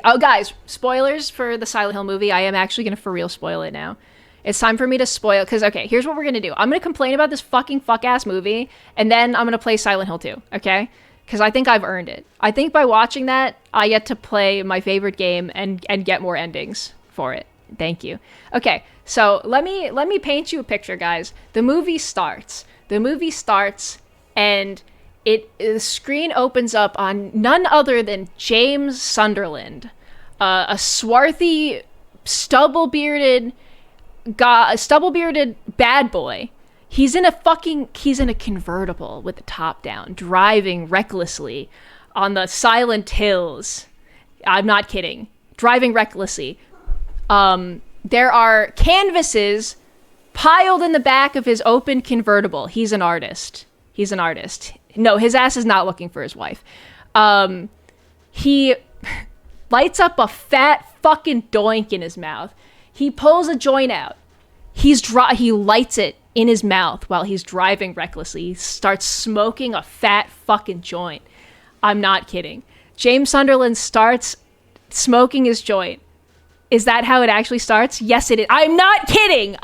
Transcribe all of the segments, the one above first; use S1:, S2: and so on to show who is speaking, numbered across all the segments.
S1: Oh, guys, spoilers for the Silent Hill movie. I am actually going to for real spoil it now. It's time for me to spoil, because, okay, here's what we're going to do. I'm going to complain about this fucking fuck-ass movie, and then I'm going to play Silent Hill 2, okay? Because I think I've earned it. I think by watching that, I get to play my favorite game and get more endings for it. Thank you. Okay, so let me paint you a picture, guys. The movie starts, and the screen opens up on none other than James Sunderland, a swarthy, stubble-bearded bad boy. He's in a convertible with the top down, driving recklessly on the silent hills. I'm not kidding. Driving recklessly. There are canvases piled in the back of his open convertible. He's an artist. No, his ass is not looking for his wife. He lights up a fat fucking doink in his mouth. He pulls a joint out. He lights it in his mouth while he's driving recklessly. He starts smoking a fat fucking joint. I'm not kidding. James Sunderland starts smoking his joint. Is that how it actually starts? Yes, it is. I'm not kidding.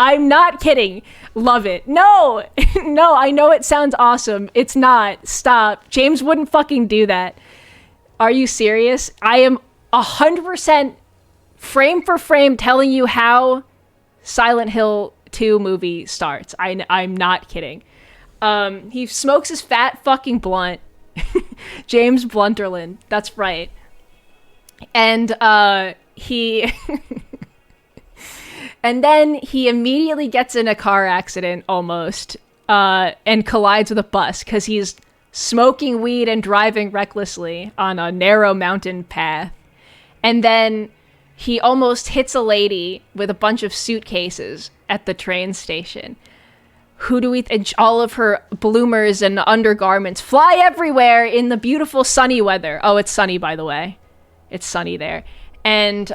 S1: Love it. No, I know it sounds awesome. It's not. Stop. James wouldn't fucking do that. Are you serious? I am 100% frame for frame telling you how Silent Hill 2 movie starts. I'm not kidding. He smokes his fat fucking blunt. James Blunterland. That's right. And, he and then he immediately gets in a car accident almost and collides with a bus because he's smoking weed and driving recklessly on a narrow mountain path. And then he almost hits a lady with a bunch of suitcases at the train station. And all of her bloomers and undergarments fly everywhere in the beautiful sunny weather. Oh, it's sunny, by the way. It's sunny there. And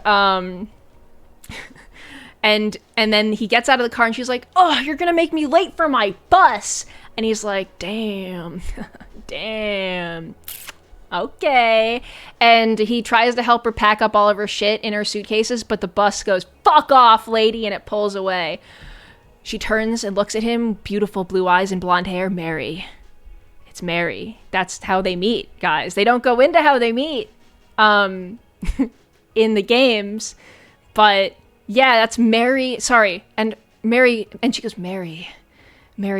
S1: and then he gets out of the car and she's like, "Oh, you're gonna make me late for my bus." And he's like, damn, okay. And he tries to help her pack up all of her shit in her suitcases, but the bus goes, "Fuck off, lady," and it pulls away. She turns and looks at him, beautiful blue eyes and blonde hair. Mary. It's Mary. That's how they meet, guys. They don't go into how they meet. In the games, but yeah, that's Mary. Sorry, and Mary, and she goes, Mary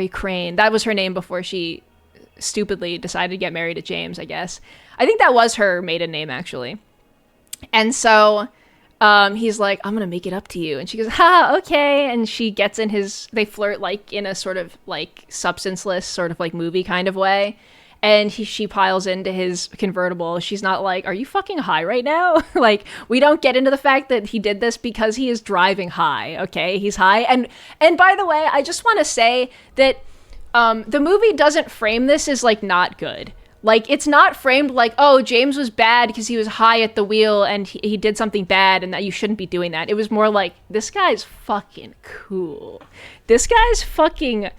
S1: Crane. That was her name before she stupidly decided to get married to James, I guess. I think that was her maiden name, actually. And so he's like, "I'm gonna make it up to you," and she goes, "Ha, okay." And she gets in they flirt like in a sort of like substanceless sort of like movie kind of way. And she piles into his convertible. She's not like, "Are you fucking high right now?" Like, we don't get into the fact that he did this because he is driving high, okay? He's high. And by the way, I just want to say that the movie doesn't frame this as, like, not good. Like, it's not framed like, oh, James was bad because he was high at the wheel and he did something bad and that you shouldn't be doing that. It was more like, this guy's fucking cool. This guy's fucking,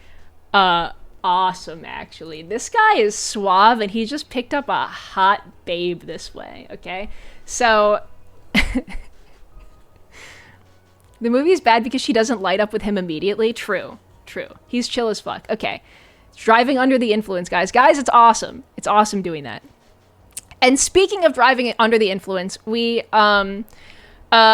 S1: awesome, actually. This guy is suave and he just picked up a hot babe this way, okay? So the movie is bad because she doesn't light up with him immediately. True. He's chill as fuck. Okay. Driving under the influence, guys, it's awesome. It's awesome doing that. And speaking of driving under the influence, we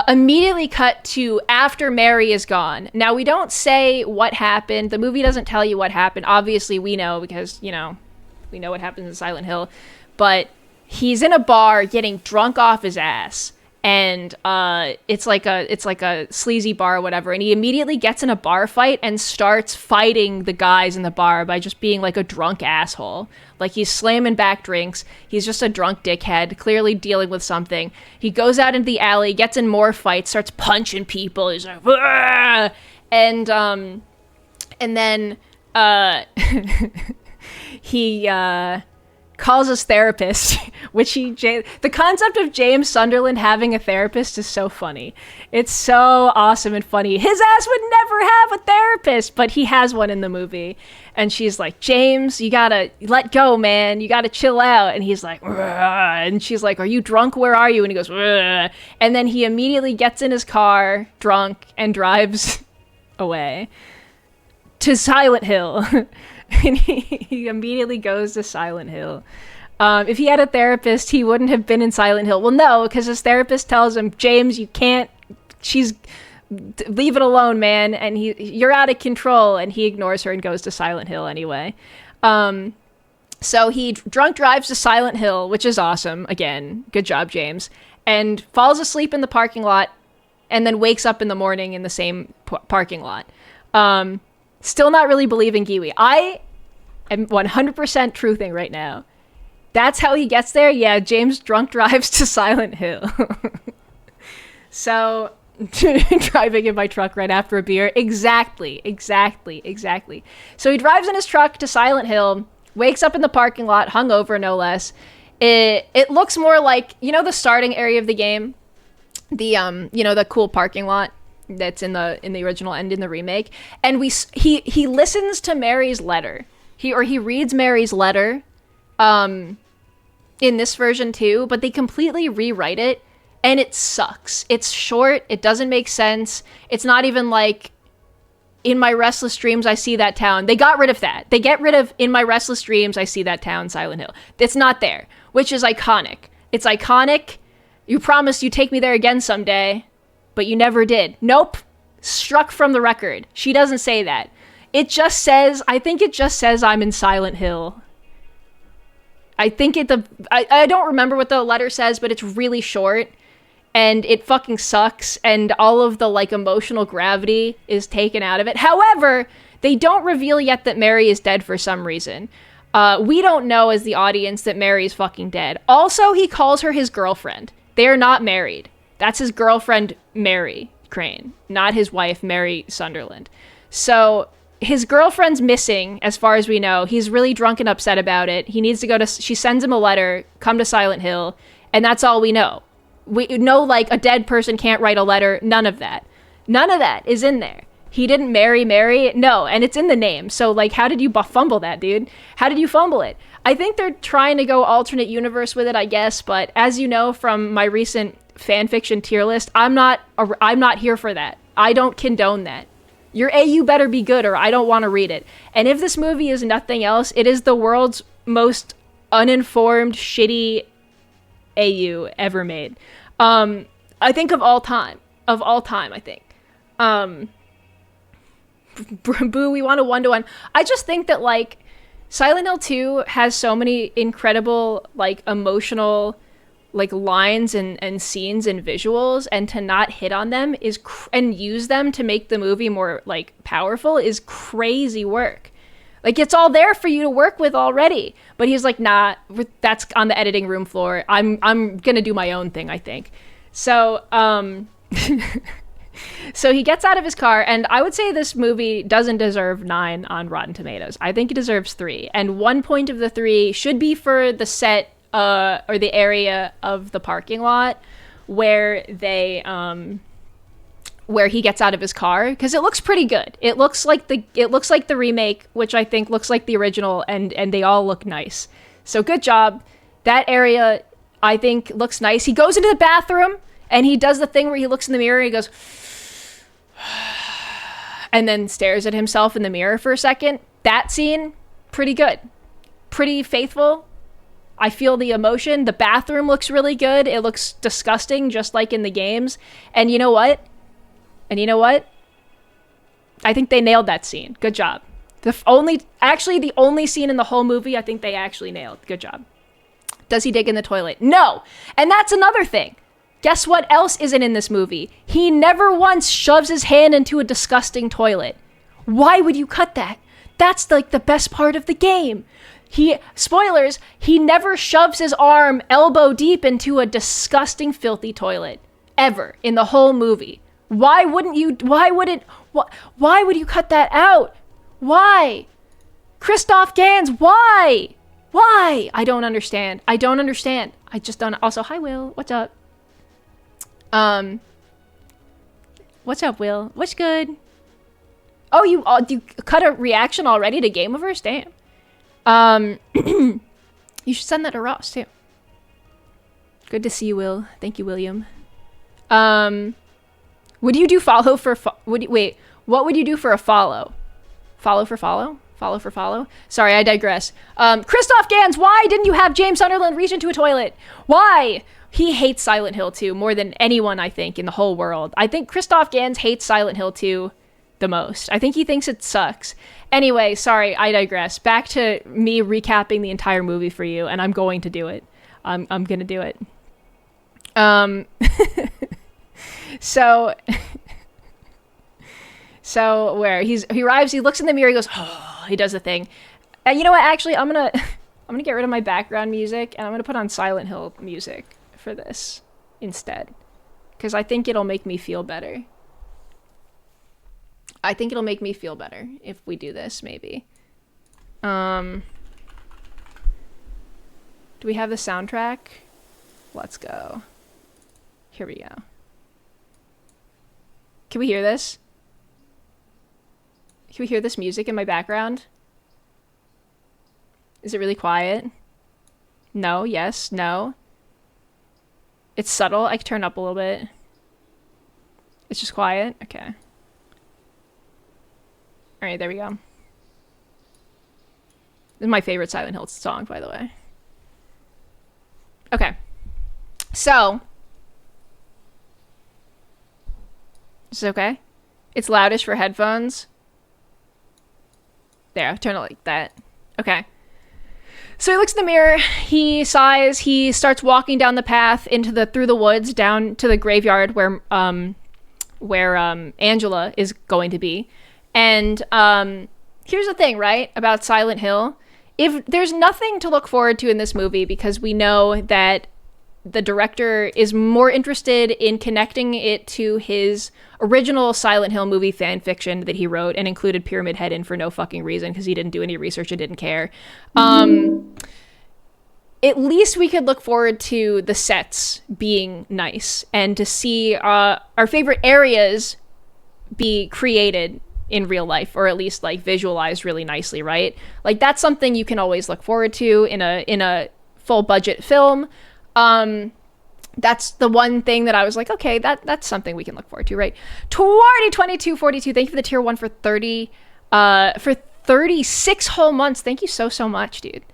S1: immediately cut to after Mary is gone. Now, we don't say what happened. The movie doesn't tell you what happened. Obviously, we know because, we know what happens in Silent Hill. But he's in a bar getting drunk off his ass. And it's like a sleazy bar or whatever. And he immediately gets in a bar fight and starts fighting the guys in the bar by just being like a drunk asshole. Like, he's slamming back drinks. He's just a drunk dickhead, clearly dealing with something. He goes out into the alley, gets in more fights, starts punching people. He's like, "Argh!" And then he calls his therapist, the concept of James Sunderland having a therapist is so funny. It's so awesome and funny. His ass would never have a therapist, but he has one in the movie. And she's like, James, you gotta let go, man. You gotta chill out. And he's like, "Rrr." And she's like, are you drunk? Where are you? And he goes, "Rrr." And then he immediately gets in his car, drunk, and drives away to Silent Hill. And he immediately goes to Silent Hill. If he had a therapist, he wouldn't have been in Silent Hill. Well, no, because his therapist tells him, James, you can't, leave it alone, man. And you're out of control. And he ignores her and goes to Silent Hill anyway. So he drunk drives to Silent Hill, which is awesome. Again, good job, James. And falls asleep in the parking lot and then wakes up in the morning in the same parking lot. Still not really believing Giwi. I am 100% truthing right now. That's how he gets there? Yeah, James drunk drives to Silent Hill. So, driving in my truck right after a beer. Exactly. So he drives in his truck to Silent Hill, wakes up in the parking lot, hungover no less. It looks more like, the starting area of the game? The cool parking lot that's in the original and in the remake, and he listens to Mary's letter. He reads Mary's letter in this version too, but they completely rewrite it, and it sucks. It's short, it doesn't make sense. It's not even like, in my restless dreams I see that town. They got rid of that. They get rid of in my restless dreams I see that town, Silent Hill. It's not there, which is iconic. It's iconic. You promised you'd take me there again someday, but you never did. Nope. Struck from the record. She doesn't say that. I think it just says I'm in Silent Hill. I don't remember what the letter says, but it's really short and it fucking sucks, and all of the emotional gravity is taken out of it. However, they don't reveal yet that Mary is dead for some reason. We don't know as the audience that Mary is fucking dead. Also, he calls her his girlfriend. They are not married. That's his girlfriend, Mary Crane, not his wife, Mary Sunderland. So his girlfriend's missing, as far as we know. He's really drunk and upset about it. He needs to go to... She sends him a letter, come to Silent Hill, and that's all we know. We know, a dead person can't write a letter. None of that. None of that is in there. He didn't marry Mary. No, and it's in the name. So, how did you fumble that, dude? How did you fumble it? I think they're trying to go alternate universe with it, I guess, but as you know from my recent fanfiction tier list, I'm not here for that. I don't condone that. Your AU better be good or I don't want to read it. And if this movie is nothing else, it is the world's most uninformed, shitty AU ever made. I think of all time, I think. Boo, we want a 1-to-1. I just think that Silent Hill 2 has so many incredible emotional lines and scenes and visuals, and to not hit on them and use them to make the movie more powerful is crazy work. It's all there for you to work with already. But he's nah, that's on the editing room floor. I'm gonna do my own thing, I think. So so he gets out of his car, and I would say this movie doesn't deserve 9 on Rotten Tomatoes. I think it deserves 3, and 1 point of the 3 should be for the set or the area of the parking lot where where he gets out of his car, because it looks pretty good. It looks like the remake, which I think looks like the original, and they all look nice. So good job. That area I think looks nice. He goes into the bathroom and he does the thing where he looks in the mirror and he goes and then stares at himself in the mirror for a second. That scene, pretty good. Pretty faithful. I feel the emotion. The bathroom looks really good. It looks disgusting, just like in the games. And you know what? I think they nailed that scene. Good job. The only scene in the whole movie I think they actually nailed. Good job. Does he dig in the toilet? No. And that's another thing. Guess what else isn't in this movie? He never once shoves his hand into a disgusting toilet. Why would you cut that? That's the best part of the game. Spoilers, he never shoves his arm elbow deep into a disgusting, filthy toilet. Ever. In the whole movie. Why would you cut that out? Why? Christoph Gans, why? Why? I don't understand. I don't understand. I just don't. Also, hi, Will. What's up? What's up, Will? What's good? Oh, you cut a reaction already to Gameoverse? Damn. You should send that to Ross, too. Good to see you, Will. Thank you, William. Would you do follow for... wait, what would you do for a follow? Follow for follow? Follow for follow? Sorry, I digress. Christoph Gans, why didn't you have James Sunderland reach into a toilet? Why? He hates Silent Hill 2 more than anyone, I think, in the whole world. I think Christoph Gans hates Silent Hill 2 the most. I think he thinks it sucks. Anyway, sorry, I digress. Back to me recapping the entire movie for you, and I'm going to do it. I'm gonna do it. So where he arrives, he looks in the mirror, he goes, oh, he does the thing. And you know what? Actually, I'm gonna get rid of my background music, and I'm gonna put on Silent Hill music for this instead, because I think it'll make me feel better. I think it'll make me feel better if we do this, maybe. Do we have the soundtrack? Let's go. Here we go. Can we hear this? Can we hear this music in my background? Is it really quiet? No, yes, no. It's subtle. I can turn up a little bit. It's just quiet? Okay. Alright, there we go. This is my favorite Silent Hill song, by the way. Okay. So. Is it okay? It's loudest for headphones. There, I've turned it like that. Okay. So he looks in the mirror, he sighs, he starts walking down the path through the woods down to the graveyard where Angela is going to be. And here's the thing, right, about Silent Hill. If there's nothing to look forward to in this movie, because we know that the director is more interested in connecting it to his original Silent Hill movie fan fiction that he wrote and included Pyramid Head in for no fucking reason because he didn't do any research and didn't care. At least we could look forward to the sets being nice and to see our favorite areas be created in real life, or at least like visualized really nicely, right? Like that's something you can always look forward to in a full budget film. That's the one thing that I was like, okay, that's something we can look forward to, right? 2242, thank you for the tier 1 for 36 whole months. Thank you so much, dude.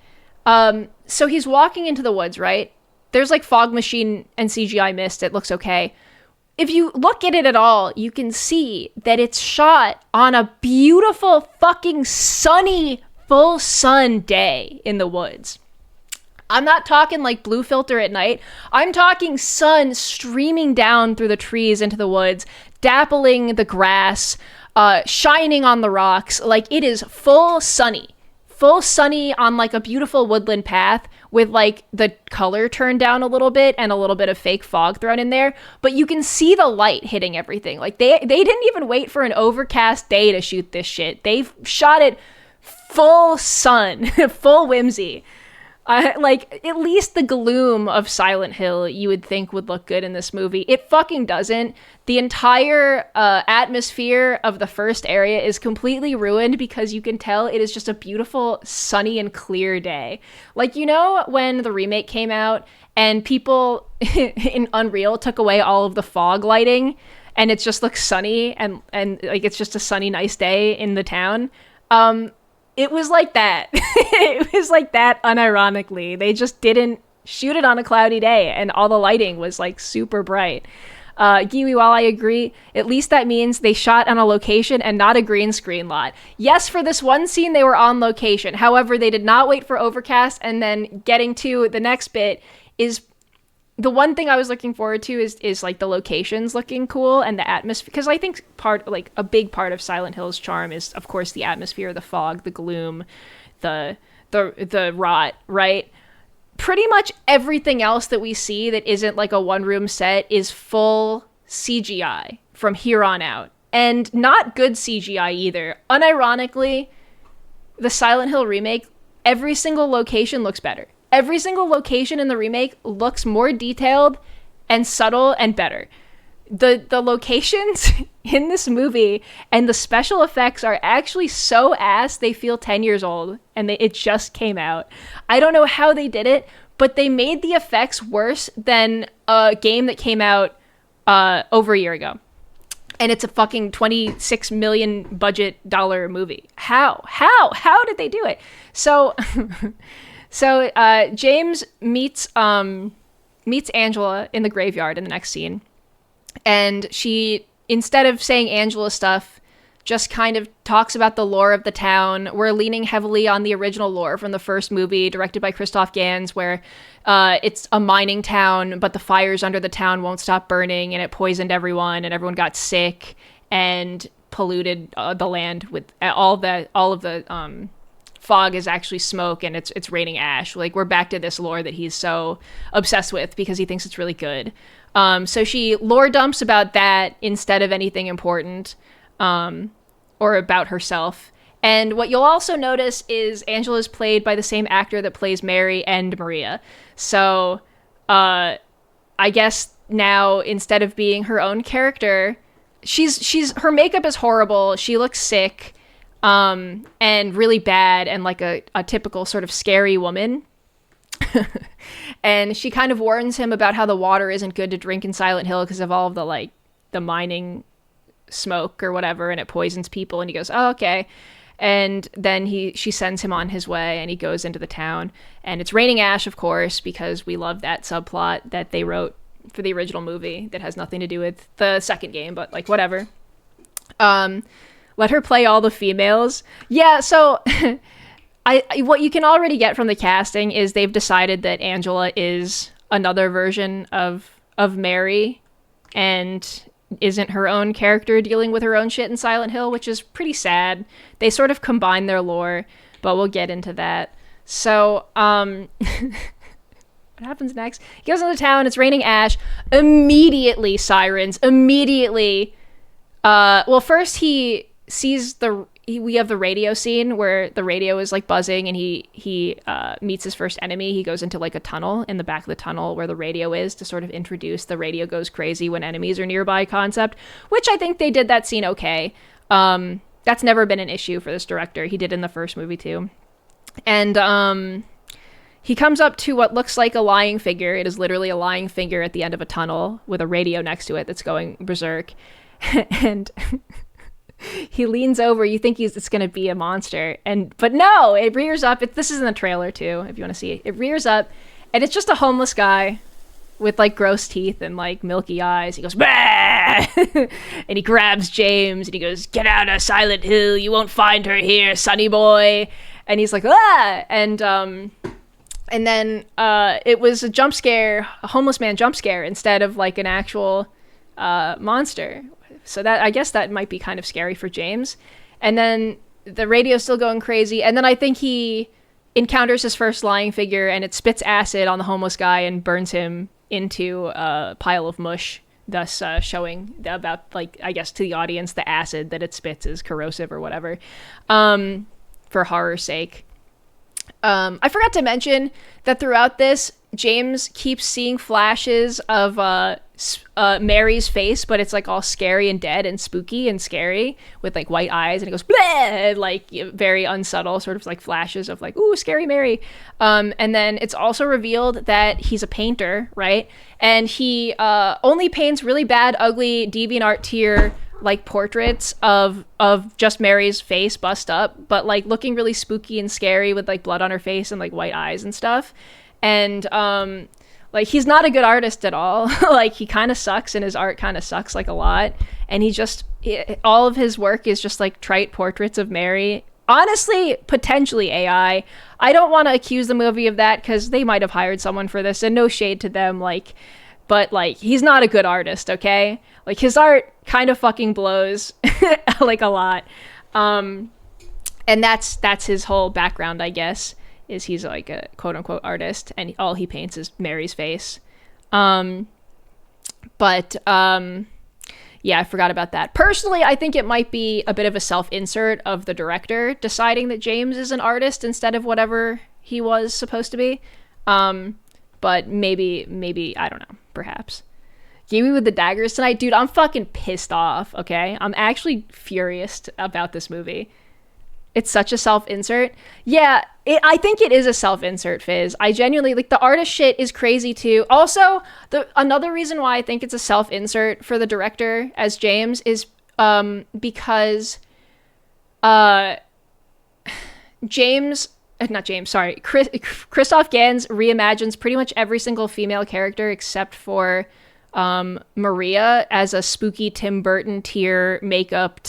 S1: So he's walking into the woods, right? There's like fog machine and CGI mist. It looks okay. If you look at it at all, you can see that it's shot on a beautiful fucking sunny full sun day in the woods. I'm not talking like blue filter at night. I'm talking sun streaming down through the trees into the woods, dappling the grass, shining on the rocks. Like it is full sunny on like a beautiful woodland path with like the color turned down a little bit and a little bit of fake fog thrown in there. But you can see the light hitting everything. Like they didn't even wait for an overcast day to shoot this shit. They shot it full sun, full whimsy. Like, at least the gloom of Silent Hill you would think would look good in this movie. It fucking doesn't. The entire atmosphere of the first area is completely ruined because you can tell it is just a beautiful, sunny and clear day. Like, you know when the remake came out and people in Unreal took away all of the fog lighting and it just looks sunny and like it's just a sunny, nice day in the town? It was like that. It was like that unironically. They just didn't shoot it on a cloudy day and all the lighting was like super bright. Giwi, while I agree, at least that means they shot on a location and not a green screen lot. Yes, for this one scene they were on location. However, they did not wait for overcast, and then getting to the next bit is the one thing I was looking forward to is like the locations looking cool and the atmosphere, because I think a big part of Silent Hill's charm is of course the atmosphere, the fog, the gloom, the rot, right? Pretty much everything else that we see that isn't like a one room set is full CGI from here on out, and not good CGI either. Unironically, the Silent Hill remake every single location looks better. Every single location in the remake looks more detailed and subtle and better. The locations in this movie and the special effects are actually so ass they feel 10 years old, and it just came out. I don't know how they did it, but they made the effects worse than a game that came out over a year ago. And it's a fucking $26 million budget movie. How did they do it? So James meets Angela in the graveyard in the next scene. And she, instead of saying Angela stuff, just kind of talks about the lore of the town. We're leaning heavily on the original lore from the first movie, directed by Christoph Gans, where it's a mining town, but the fires under the town won't stop burning, and it poisoned everyone, and everyone got sick and polluted the land with all of the fog is actually smoke, and it's raining ash. Like, we're back to this lore that he's so obsessed with because he thinks it's really good. So she lore dumps about that instead of anything important, or about herself. And what you'll also notice is Angela's played by the same actor that plays Mary and Maria. So, I guess now, instead of being her own character, her makeup is horrible. She looks sick, and really bad, and like a typical sort of scary woman. And she kind of warns him about how the water isn't good to drink in Silent Hill because of all of the mining smoke or whatever, and it poisons people. And he goes, oh, okay. And then she sends him on his way, and he goes into the town, and it's raining ash, of course, because we love that subplot that they wrote for the original movie that has nothing to do with the second game, but like whatever. Let her play all the females. Yeah, so what you can already get from the casting is they've decided that Angela is another version of Mary and isn't her own character dealing with her own shit in Silent Hill, which is pretty sad. They sort of combine their lore, but we'll get into that. So, what happens next? He goes into town, it's raining ash. Immediately, sirens. Immediately. Well, first he sees we have the radio scene where the radio is like buzzing, and he meets his first enemy. He goes into like a tunnel in the back of the tunnel where the radio is to sort of introduce the radio goes crazy when enemies are nearby concept, which I think they did that scene okay. That's never been an issue for this director. He did in the first movie too. And he comes up to what looks like a lying figure. It is literally a lying figure at the end of a tunnel with a radio next to it that's going berserk. And he leans over. You think it's going to be a monster, but no, it rears up. This is in the trailer too, if you want to see it. It rears up, and it's just a homeless guy with like gross teeth and like milky eyes. He goes, bah! And he grabs James, and he goes, "Get out of Silent Hill. You won't find her here, sonny boy." And he's like, ah! And then it was a jump scare, a homeless man jump scare, instead of like an actual monster. So that, I guess that might be kind of scary for James. And then the radio's still going crazy. And then I think he encounters his first lying figure, and it spits acid on the homeless guy and burns him into a pile of mush, thus showing about, like, I guess to the audience, the acid that it spits is corrosive or whatever, for horror's sake. I forgot to mention that throughout this, James keeps seeing flashes of Mary's face, but it's like all scary and dead and spooky and scary with like white eyes, and it goes bleh, like very unsubtle sort of like flashes of like, ooh, scary Mary. And then it's also revealed that he's a painter, right? And he only paints really bad, ugly, DeviantArt tier like portraits of just Mary's face bust up, but like looking really spooky and scary with like blood on her face and like white eyes and stuff. And like, he's not a good artist at all. Like, he kind of sucks, and his art kind of sucks like a lot. And all of his work is just like trite portraits of Mary. Honestly, potentially AI. I don't want to accuse the movie of that because they might have hired someone for this, and no shade to them. Like, but like, he's not a good artist, okay? Like, his art kind of fucking blows like a lot. And that's his whole background, I guess, is he's like a quote unquote artist, and all he paints is Mary's face. Yeah, Yeah, I forgot about that. Personally, I think it might be a bit of a self-insert of the director deciding that James is an artist instead of whatever he was supposed to be. But maybe, I don't know, perhaps. Giwi with the daggers tonight. Dude, I'm fucking pissed off, okay? I'm actually furious about this movie. It's such a self-insert. Yeah, I think it is a self-insert, Fizz. I genuinely, like, the artist shit is crazy too. Also, another reason why I think it's a self-insert for the director as James is because Christoph Gans reimagines pretty much every single female character except for Maria as a spooky Tim Burton tier makeup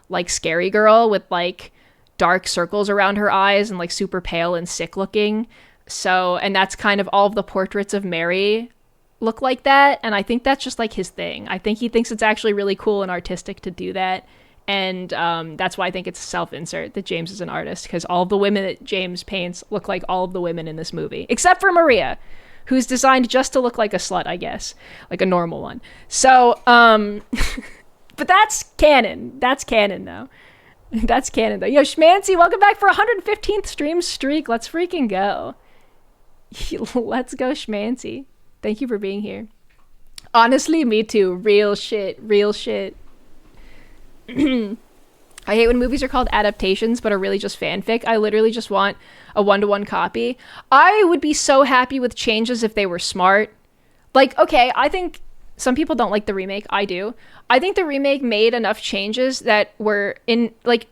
S1: like scary girl with like dark circles around her eyes and like super pale and sick looking. So, and that's kind of all of the portraits of Mary look like that. And I think that's just like his thing. I think he thinks it's actually really cool and artistic to do that. And that's why I think it's self-insert that James is an artist, because all of the women that James paints look like all of the women in this movie, except for Maria, who's designed just to look like a slut, I guess, like a normal one. So, but that's canon. That's canon, though. That's canon, though. Yo, Schmancy, welcome back for 115th stream streak. Let's freaking go. Let's go, Schmancy. Thank you for being here. Honestly, me too. Real shit. Real shit. I hate when movies are called adaptations but are really just fanfic. I literally just want a one-to-one copy. I would be so happy with changes if they were smart. Like, okay, I think some people don't like the remake. I do. I think the remake made enough changes that were in, like,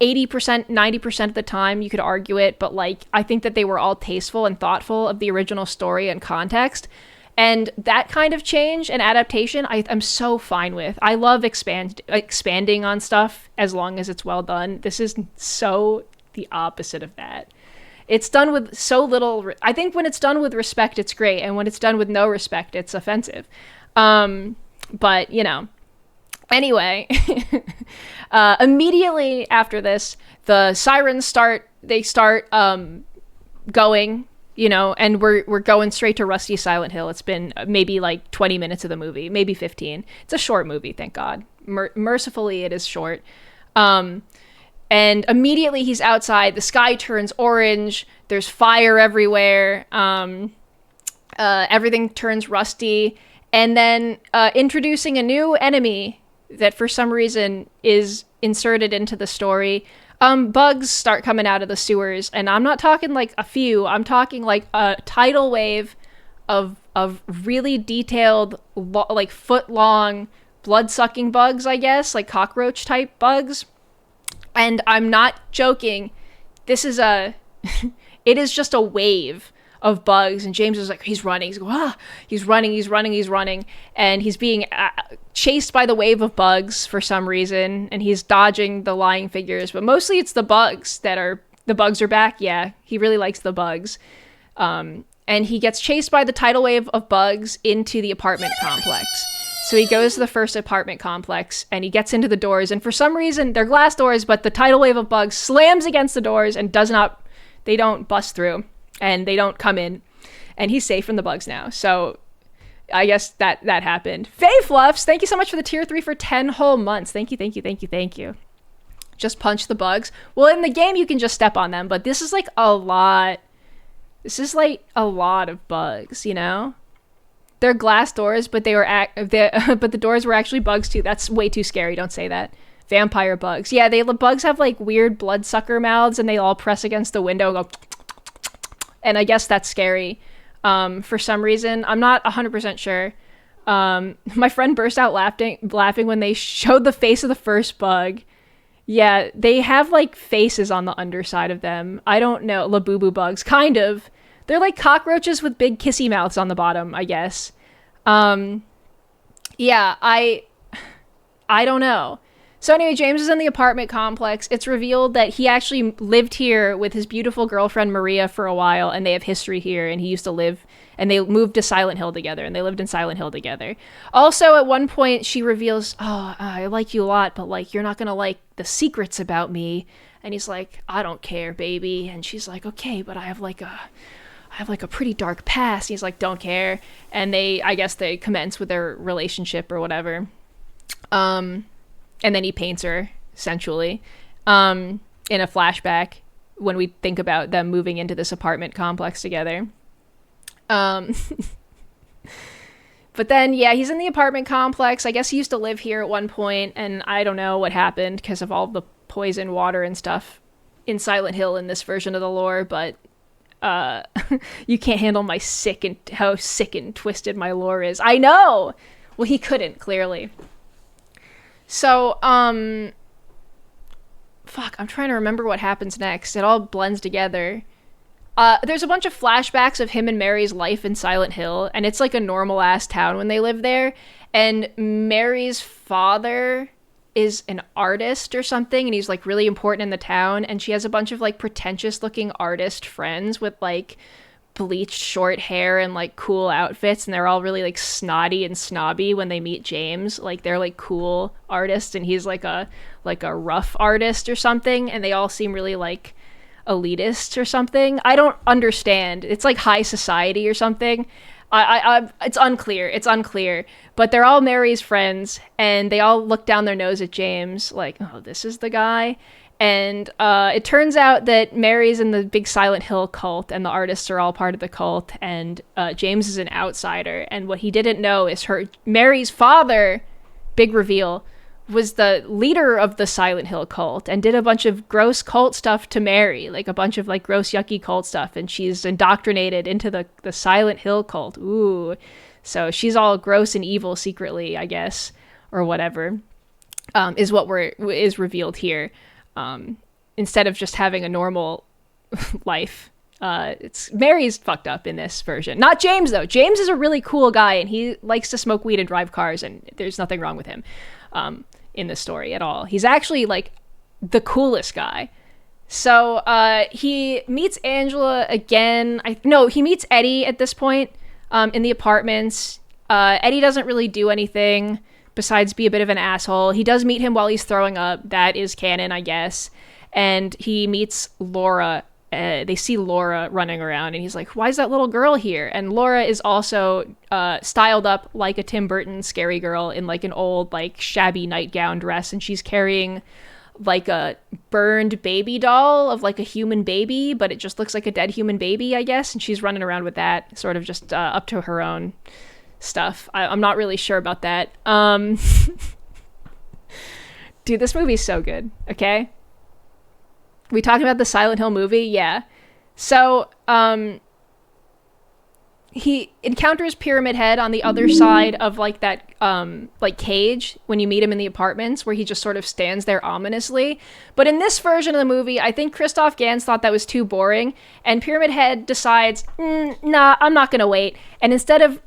S1: 80%, 90% of the time you could argue it, but, like, I think that they were all tasteful and thoughtful of the original story and context. And that kind of change and adaptation, I'm so fine with. I love expanding on stuff as long as it's well done. This is so the opposite of that. It's done with so little... I think when it's done with respect, it's great. And when it's done with no respect, it's offensive. But, you know. Anyway, immediately after this, the sirens start going... You know, and we're going straight to Rusty Silent Hill. It's been maybe like 20 minutes of the movie, maybe 15. It's a short movie, thank God. Mercifully, it is short. And immediately he's outside. The sky turns orange. There's fire everywhere. Everything turns rusty. And then introducing a new enemy that for some reason is inserted into the story. Bugs start coming out of the sewers, and I'm not talking like a few, I'm talking like a tidal wave of really detailed, like foot-long, blood-sucking bugs, I guess, like cockroach-type bugs. And I'm not joking, this is it is just a wave of bugs, and James is like, he's running, he's running, and he's being chased by the wave of bugs for some reason, and he's dodging the lying figures, but mostly it's the bugs the bugs are back. Yeah, he really likes the bugs. And he gets chased by the tidal wave of bugs into the apartment complex. So he goes to the first apartment complex, and he gets into the doors, and for some reason, they're glass doors, but the tidal wave of bugs slams against the doors and they don't bust through. And they don't come in, and he's safe from the bugs now. So I guess that happened. Faye Fluffs, thank you so much for the tier 3 for 10 whole months. Thank you. Just punch the bugs. Well, in the game, you can just step on them, but this is like a lot. This is like a lot of bugs, you know? They're glass doors, but but the doors were actually bugs too. That's way too scary. Don't say that. Vampire bugs. Yeah, bugs have like weird bloodsucker mouths, and they all press against the window and go... And I guess that's scary for some reason. I'm not 100% sure. My friend burst out laughing when they showed the face of the first bug. Yeah, they have like faces on the underside of them. I don't know. Labubu bugs. Kind of. They're like cockroaches with big kissy mouths on the bottom, I guess. Yeah, I don't know. So anyway, James is in the apartment complex. It's revealed that he actually lived here with his beautiful girlfriend Maria for a while, and they have history here, and he used to live, and they moved to Silent Hill together, and they lived in Silent Hill together. Also, at one point, she reveals, I like you a lot, but, like, you're not gonna like the secrets about me. And he's like, I don't care, baby. And she's like, okay, but I have like a pretty dark past. And he's like, don't care. And I guess they commence with their relationship or whatever. And then he paints her, essentially, in a flashback when we think about them moving into this apartment complex together. But then, yeah, he's in the apartment complex. I guess he used to live here at one point, and I don't know what happened because of all the poison water and stuff in Silent Hill in this version of the lore, but you can't handle how sick and twisted my lore is. I know! Well, he couldn't, clearly. So, fuck, I'm trying to remember what happens next. It all blends together. There's a bunch of flashbacks of him and Mary's life in Silent Hill, and it's like a normal-ass town when they live there, and Mary's father is an artist or something, and he's like really important in the town, and she has a bunch of like pretentious-looking artist friends with like bleached short hair and like cool outfits, and they're all really like snotty and snobby when they meet James. Like they're like cool artists, and he's like a rough artist or something, and they all seem really like elitist or something. I don't understand. It's like high society or something. It's unclear, but they're all Mary's friends, and they all look down their nose at James like, oh, this is the guy. And it turns out that Mary's in the big Silent Hill cult, and the artists are all part of the cult, and James is an outsider. And what he didn't know is Mary's father, big reveal, was the leader of the Silent Hill cult and did a bunch of gross cult stuff to Mary, like a bunch of like gross yucky cult stuff, and she's indoctrinated into the Silent Hill cult. Ooh. So she's all gross and evil secretly, I guess, or whatever, is what is revealed here. Instead of just having a normal life. It's Mary's fucked up in this version. Not James, though. James is a really cool guy, and he likes to smoke weed and drive cars, and there's nothing wrong with him in this story at all. He's actually like the coolest guy. So he meets Angela again. He meets Eddie at this point in the apartments. Eddie doesn't really do anything besides be a bit of an asshole. He does meet him while he's throwing up. That is canon, I guess. And he meets Laura. They see Laura running around, and he's like, why is that little girl here? And Laura is also styled up like a Tim Burton scary girl in like an old like shabby nightgown dress, and she's carrying like a burned baby doll of like a human baby, but it just looks like a dead human baby, I guess, and she's running around with that, sort of just up to her own stuff. I'm not really sure about that. Dude, this movie's so good, okay? We talking about the Silent Hill movie? Yeah. So, he encounters Pyramid Head on the other side of like that, like cage when you meet him in the apartments, where he just sort of stands there ominously. But in this version of the movie, I think Christoph Gans thought that was too boring, and Pyramid Head decides, nah, I'm not gonna wait. And instead of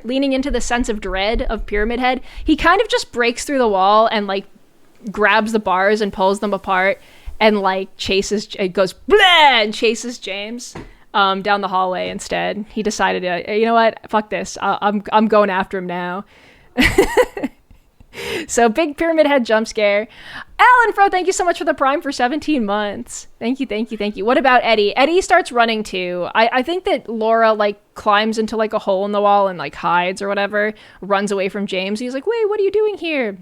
S1: leaning into the sense of dread of Pyramid Head, he kind of just breaks through the wall and like grabs the bars and pulls them apart. And like goes blah and chases James down the hallway instead. He decided, you know what, fuck this. I'm going after him now. So big Pyramid Head jump scare. Alan Fro, thank you so much for the Prime for 17 months. Thank you. What about Eddie? Eddie starts running too. I think that Laura like climbs into like a hole in the wall and like hides or whatever, runs away from James. He's like, wait, what are you doing here?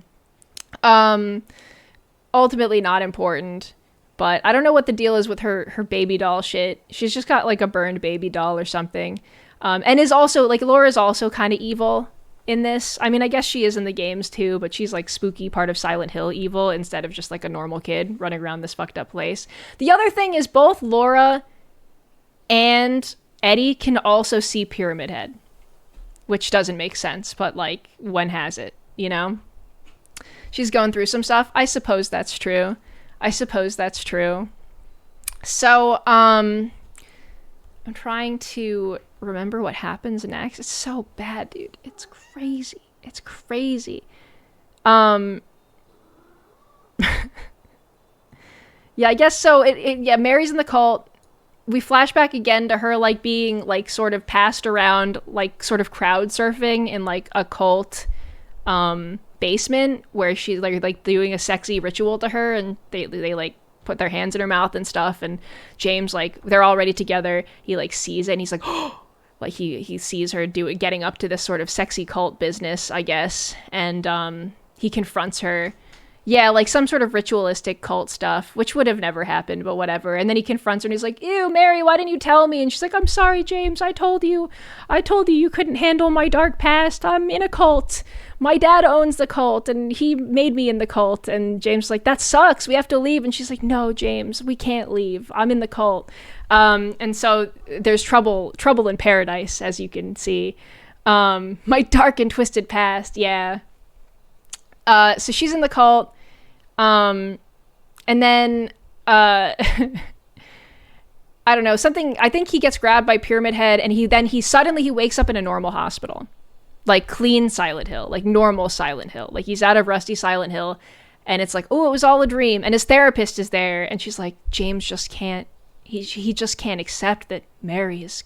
S1: Ultimately not important. But I don't know what the deal is with her baby doll shit. She's just got like a burned baby doll or something. And is also like, Laura's also kind of evil in this. I mean, I guess she is in the games too, but she's like spooky part of Silent Hill evil instead of just like a normal kid running around this fucked up place. The other thing is both Laura and Eddie can also see Pyramid Head, which doesn't make sense, but like, when has it, you know? She's going through some stuff. I suppose that's true. So, I'm trying to remember what happens next. It's so bad, dude. It's crazy. Yeah, I guess so. Yeah, Mary's in the cult. We flash back again to her, like, being, like, sort of passed around, like, sort of crowd surfing in, like, a cult, basement where she's like doing a sexy ritual to her, and they like put their hands in her mouth and stuff, and James, like, they're already together, he like sees it and he's like, oh, like he sees her getting up to this sort of sexy cult business, I guess, and he confronts her. Yeah, like some sort of ritualistic cult stuff, which would have never happened, but whatever. And then he confronts her and he's like, ew, Mary, why didn't you tell me? And she's like, I'm sorry, James. I told you you couldn't handle my dark past. I'm in a cult. My dad owns the cult and he made me in the cult. And James is like, that sucks. We have to leave. And she's like, no, James, we can't leave. I'm in the cult. And so there's trouble in paradise, as you can see. My dark and twisted past. Yeah. So she's in the cult. And then, I don't know, I think he gets grabbed by Pyramid Head and he suddenly wakes up in a normal hospital, like clean Silent Hill, like normal Silent Hill. Like he's out of rusty Silent Hill and it's like, oh, it was all a dream. And his therapist is there and she's like, James just can't, he just can't accept that Mary is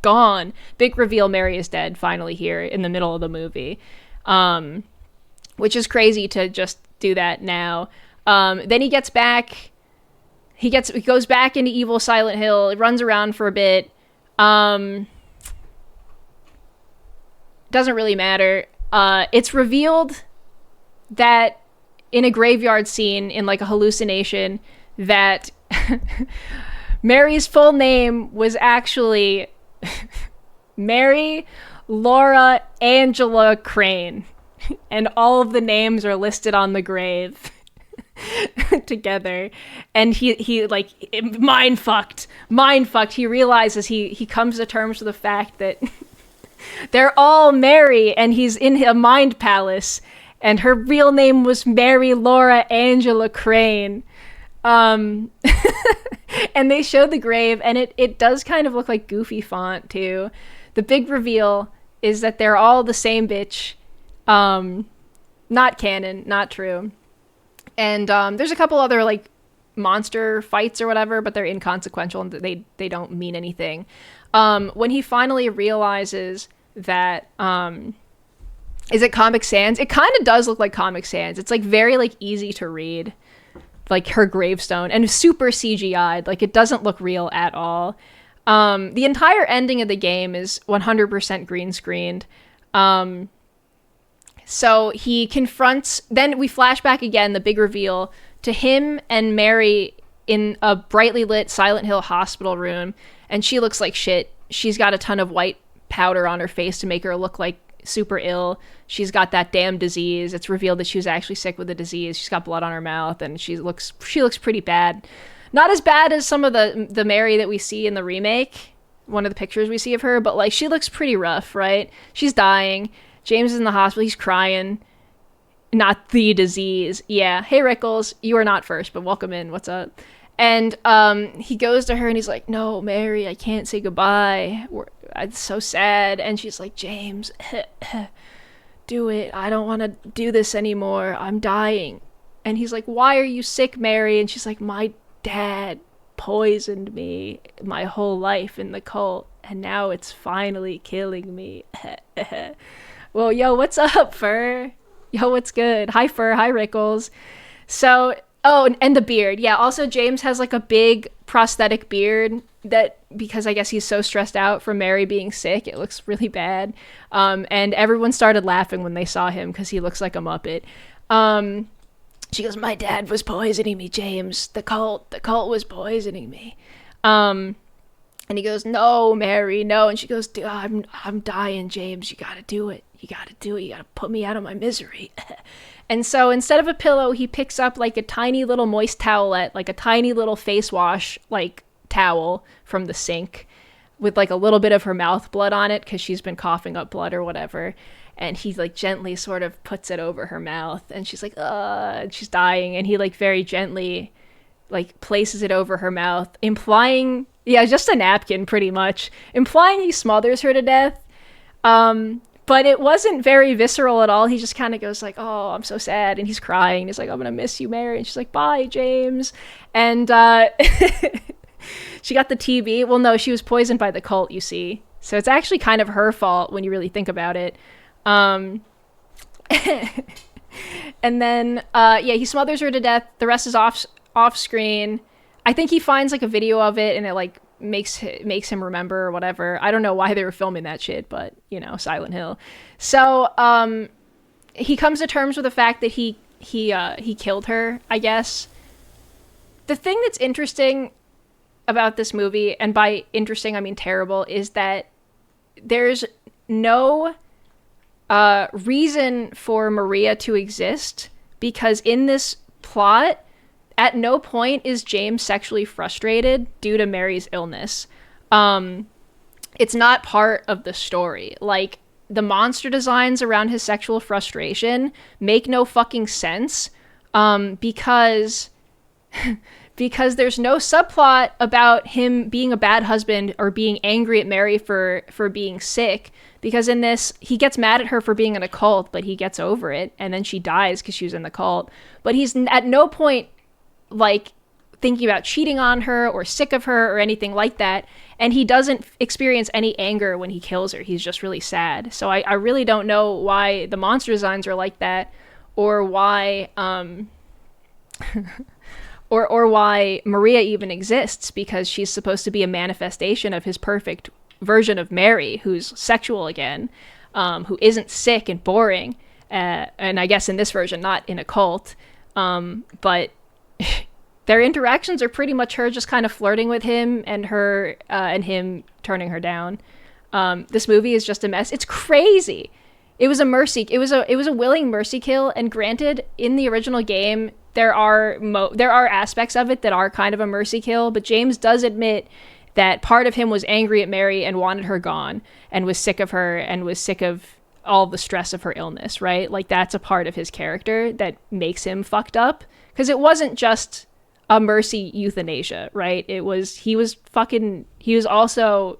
S1: gone. Big reveal, Mary is dead finally here in the middle of the movie. Which is crazy to just do that now. Then he gets back. He goes back into evil Silent Hill. It runs around for a bit. Doesn't really matter. It's revealed that in a graveyard scene, in like a hallucination, that Mary's full name was actually Mary Laura Angela Crane. And all of the names are listed on the grave together. And he like mind fucked. He realizes he comes to terms with the fact that they're all Mary and he's in a mind palace and her real name was Mary Laura Angela Crane. And they show the grave and it does kind of look like goofy font too. The big reveal is that they're all the same bitch. Not canon, not true. And there's a couple other like monster fights or whatever, but they're inconsequential and they don't mean anything. When he finally realizes that is it Comic Sans? It kind of does look like Comic Sans. It's like very like easy to read, like her gravestone, and super CGI'd. Like it doesn't look real at all. The entire ending of the game is 100% green screened. So he confronts, then we flash back again, the big reveal, to him and Mary in a brightly lit Silent Hill hospital room, and she looks like shit. She's got a ton of white powder on her face to make her look like super ill. She's got that damn disease. It's revealed that she was actually sick with the disease. She's got blood on her mouth, and she looks pretty bad. Not as bad as some of the Mary that we see in the remake, one of the pictures we see of her, but like she looks pretty rough, right? She's dying. James is in the hospital. He's crying. Not the disease. Yeah. Hey, Rickles. You are not first, but welcome in. What's up? And he goes to her and he's like, no, Mary, I can't say goodbye. It's so sad. And she's like, James, do it. I don't want to do this anymore. I'm dying. And he's like, why are you sick, Mary? And she's like, my dad poisoned me my whole life in the cult. And now it's finally killing me. Well, yo, what's up, Fur? Yo, what's good? Hi, Fur. Hi, Rickles. So, oh, and the beard. Yeah, also James has like a big prosthetic beard that, because I guess he's so stressed out from Mary being sick, it looks really bad. And everyone started laughing when they saw him because he looks like a Muppet. She goes, my dad was poisoning me, James. The cult was poisoning me. And he goes, no, Mary, no. And she goes, I'm dying, James. You gotta do it. You gotta put me out of my misery. And so instead of a pillow, he picks up like a tiny little moist towelette, like a tiny little face wash, like towel from the sink with like a little bit of her mouth blood on it because she's been coughing up blood or whatever. And he like gently sort of puts it over her mouth and she's like, and she's dying. And he like very gently like places it over her mouth, implying, yeah, just a napkin pretty much, implying he smothers her to death. But it wasn't very visceral at all. He just kind of goes like, oh, I'm so sad. And he's crying. He's like, I'm going to miss you, Mary. And she's like, bye, James. And she got the TB. Well, no, she was poisoned by the cult, you see. So it's actually kind of her fault when you really think about it. And then, he smothers her to death. The rest is off screen. I think he finds like a video of it and it like makes him remember or whatever. I don't know why they were filming that shit, but you know, Silent Hill. So he comes to terms with the fact that he killed her, I guess. The thing that's interesting about this movie, and by interesting I mean terrible, is that there's no reason for Maria to exist, because in this plot, at no point is James sexually frustrated due to Mary's illness. It's not part of the story. Like, the monster designs around his sexual frustration make no fucking sense, because there's no subplot about him being a bad husband or being angry at Mary for being sick, because in this, he gets mad at her for being in a cult, but he gets over it, and then she dies because she was in the cult. But he's at no point, like, thinking about cheating on her or sick of her or anything like that, and he doesn't experience any anger when he kills her. He's just really sad. So I really don't know why the monster designs are like that, or why or why Maria even exists, because she's supposed to be a manifestation of his perfect version of Mary, who's sexual again, who isn't sick and boring, and I guess in this version not in a cult, but their interactions are pretty much her just kind of flirting with him, and her and him turning her down. This movie is just a mess. It's crazy. It was a mercy. It was a willing mercy kill. And granted, in the original game, there are aspects of it that are kind of a mercy kill. But James does admit that part of him was angry at Mary and wanted her gone, and was sick of her, and was sick of all the stress of her illness. Right? Like, that's a part of his character that makes him fucked up, because it wasn't just a mercy euthanasia, right? He was also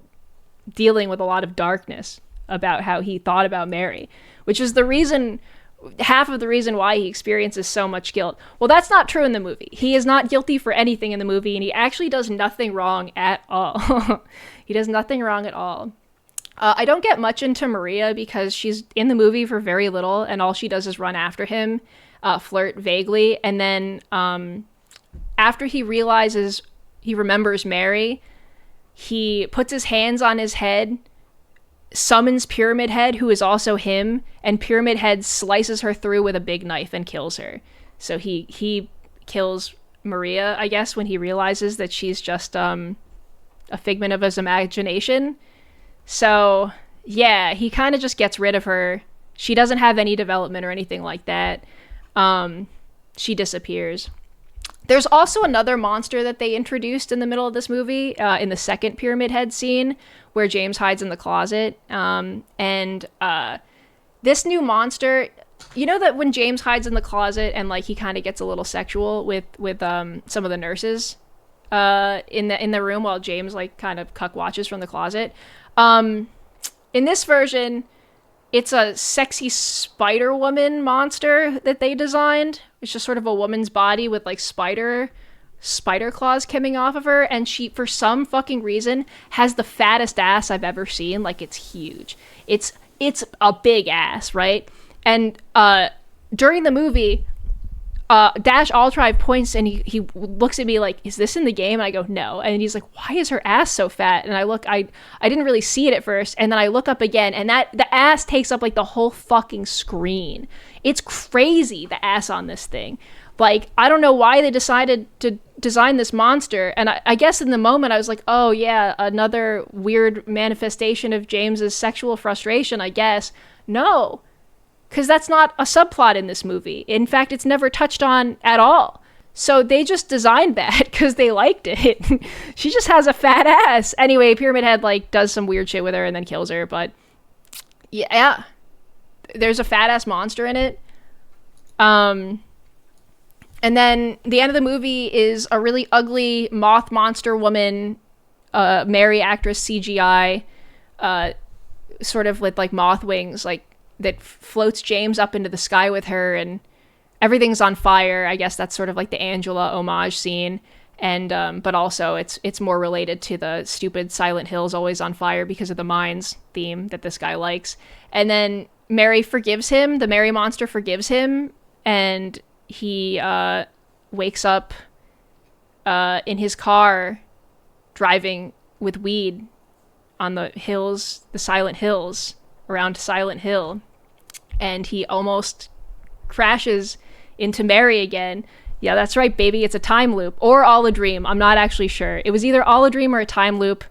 S1: dealing with a lot of darkness about how he thought about Mary, which is half of the reason why he experiences so much guilt. Well, that's not true in the movie. He is not guilty for anything in the movie, and he actually does nothing wrong at all. He does nothing wrong at all. I don't get much into Maria because she's in the movie for very little, and all she does is run after him, flirt vaguely, and then after he remembers Mary, he puts his hands on his head, summons Pyramid Head, who is also him, and Pyramid Head slices her through with a big knife and kills her. So he kills Maria, I guess, when he realizes that she's just a figment of his imagination. So, yeah, he kind of just gets rid of her. She doesn't have any development or anything like that. She disappears. There's also another monster that they introduced in the middle of this movie, in the second Pyramid Head scene, where James hides in the closet. This new monster, you know that when James hides in the closet and, like, he kind of gets a little sexual with some of the nurses in the room while James, like, kind of cuck watches from the closet. In this version, it's a sexy spider woman monster that they designed. It's just sort of a woman's body with, like, spider claws coming off of her, and she, for some fucking reason, has the fattest ass I've ever seen. Like, it's huge. It's a big ass, right? And during the movie, Dash Altrive points and he looks at me like, is this in the game? And I go, no. And he's like, why is her ass so fat? And I look, I didn't really see it at first. And then I look up again, and the ass takes up, like, the whole fucking screen. It's crazy, the ass on this thing. Like, I don't know why they decided to design this monster. And I guess in the moment I was like, oh yeah, another weird manifestation of James's sexual frustration, I guess. No. Because that's not a subplot in this movie. In fact, it's never touched on at all. So they just designed that because they liked it. She just has a fat ass. Anyway, Pyramid Head, like, does some weird shit with her and then kills her. But yeah, there's a fat ass monster in it. And then the end of the movie is a really ugly moth monster woman, Mary actress CGI, sort of with, like, moth wings, like, that floats James up into the sky with her, and everything's on fire. I guess that's sort of like the Angela homage scene. And but also it's more related to the stupid Silent Hill's Always on Fire because of the mines theme that this guy likes. And then Mary forgives him. The Mary monster forgives him, and he wakes up in his car driving with weed on the hills, the Silent Hills, around Silent Hill. and he almost crashes into Mary again. Yeah, that's right, baby. It's a time loop or all a dream. I'm not actually sure. It was either all a dream or a time loop.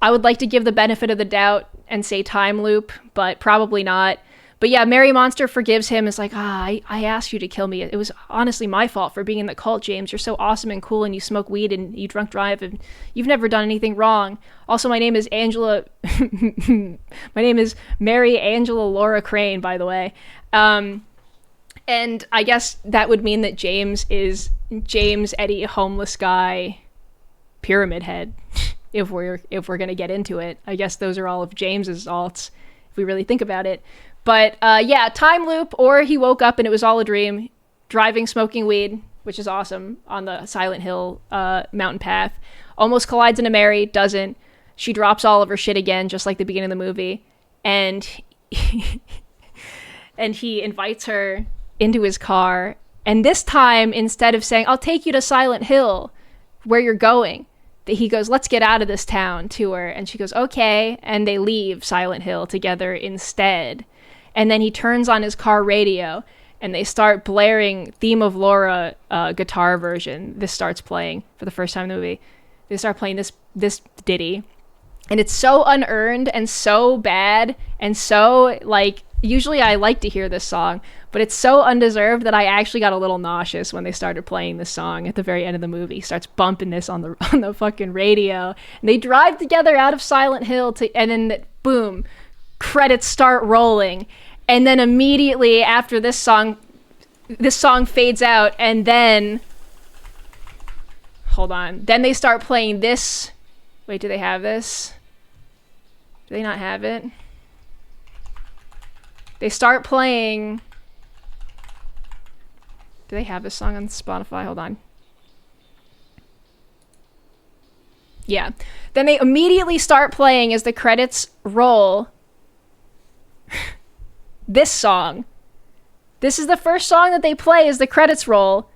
S1: I would like to give the benefit of the doubt and say time loop, but probably not. But yeah, Mary Monster forgives him. Is like, I asked you to kill me. It was honestly my fault for being in the cult, James. You're so awesome and cool, and you smoke weed and you drunk drive, and you've never done anything wrong. Also, my name is Angela. My name is Mary Angela Laura Crane, by the way. And I guess that would mean that James is James Eddie homeless guy Pyramid Head. if we're gonna get into it, I guess those are all of James's alts if we really think about it. But yeah, time loop, or he woke up and it was all a dream, driving, smoking weed, which is awesome, on the Silent Hill mountain path. Almost collides into Mary, doesn't. She drops all of her shit again, just like the beginning of the movie. And and he invites her into his car. And this time, instead of saying, I'll take you to Silent Hill, where you're going, he goes, let's get out of this town, to her. And she goes, okay. And they leave Silent Hill together instead. And then he turns on his car radio and they start blaring Theme of Laura guitar version. This starts playing for the first time in the movie. They start playing this ditty. And it's so unearned and so bad and so, like, usually I like to hear this song, but it's so undeserved that I actually got a little nauseous when they started playing this song at the very end of the movie. He starts bumping this on the fucking radio. And they drive together out of Silent Hill and then boom, credits start rolling. And then immediately after this song fades out, and then hold on. Then they start playing this. Wait, do they have this? Do they not have it? They start playing. Do they have this song on Spotify? Hold on. Yeah. Then they immediately start playing as the credits roll. This song. This is the first song that they play as the credits roll.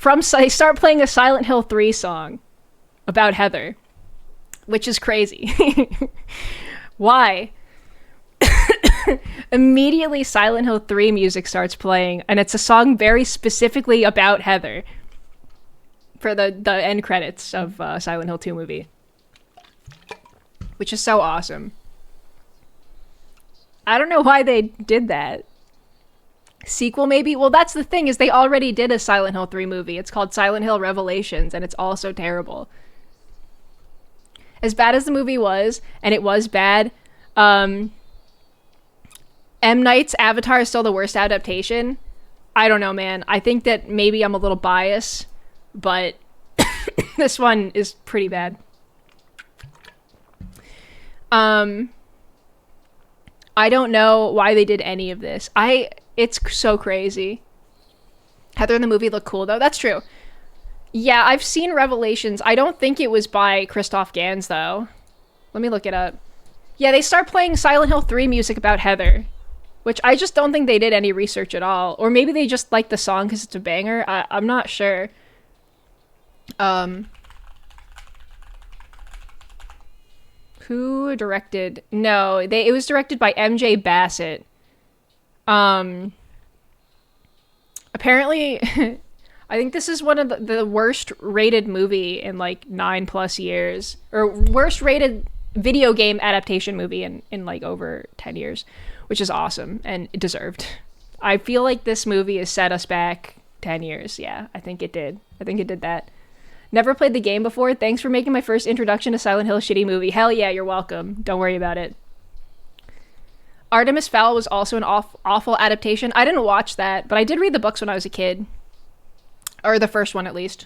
S1: They start playing a Silent Hill 3 song about Heather, which is crazy. Why? Immediately Silent Hill 3 music starts playing, and it's a song very specifically about Heather for the end credits of Silent Hill 2 movie, which is so awesome. I don't know why they did that. Sequel, maybe? Well, that's the thing, is they already did a Silent Hill 3 movie. It's called Silent Hill Revelations, and it's also terrible. As bad as the movie was, and it was bad, M. Night's Avatar is still the worst adaptation. I don't know, man. I think that maybe I'm a little biased, but this one is pretty bad. I don't know why they did any of this. It's so crazy. Heather in the movie looked cool, though. That's true. Yeah, I've seen Revelations. I don't think it was by Christoph Gans, though. Let me look it up. Yeah, they start playing Silent Hill 3 music about Heather, which I just don't think they did any research at all. Or maybe they just like the song because it's a banger. I'm not sure. Who directed? No, it was directed by MJ Bassett. Apparently, I think this is one of the worst rated movie in like 9+ years, or worst rated video game adaptation movie in like over 10 years, which is awesome and deserved. I feel like this movie has set us back 10 years. Yeah, I think it did. I think it did that. Never played the game before. Thanks for making my first introduction to Silent Hill shitty movie. Hell yeah, you're welcome. Don't worry about it. Artemis Fowl was also an awful adaptation. I didn't watch that, but I did read the books when I was a kid. Or the first one, at least.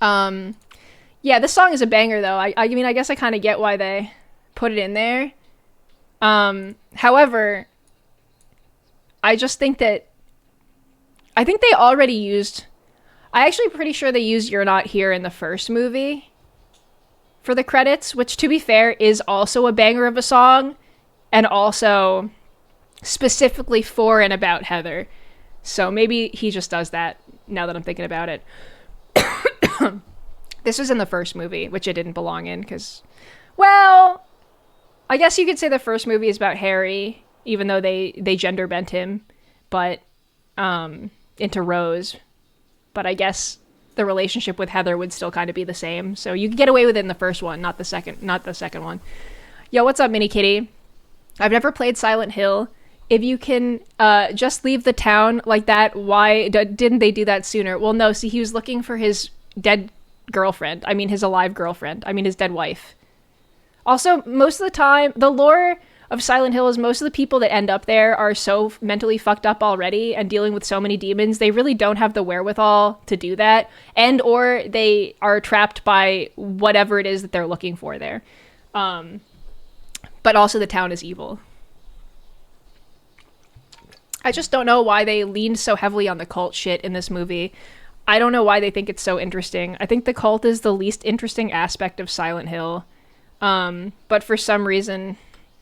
S1: Yeah, this song is a banger, though. I mean, I guess I kind of get why they put it in there. However, I just think that... I think they already used... I'm actually pretty sure they used You're Not Here in the first movie for the credits, which, to be fair, is also a banger of a song, and also specifically for and about Heather. So maybe he just does that, now that I'm thinking about it. This was in the first movie, which it didn't belong in, because, well, I guess you could say the first movie is about Harry, even though they gender bent him, but into Rose. But I guess the relationship with Heather would still kind of be the same. So you could get away with it in the first one, not the second one. Yo, what's up, Mini Kitty? I've never played Silent Hill. If you can just leave the town like that, why didn't they do that sooner? Well, no, see, he was looking for his dead girlfriend. I mean, his alive girlfriend. I mean, his dead wife. Also, most of the time, the lore of Silent Hill is most of the people that end up there are so mentally fucked up already and dealing with so many demons, they really don't have the wherewithal to do that. And or they are trapped by whatever it is that they're looking for there. But also the town is evil. I just don't know why they leaned so heavily on the cult shit in this movie. I don't know why they think it's so interesting. I think the cult is the least interesting aspect of Silent Hill. But for some reason,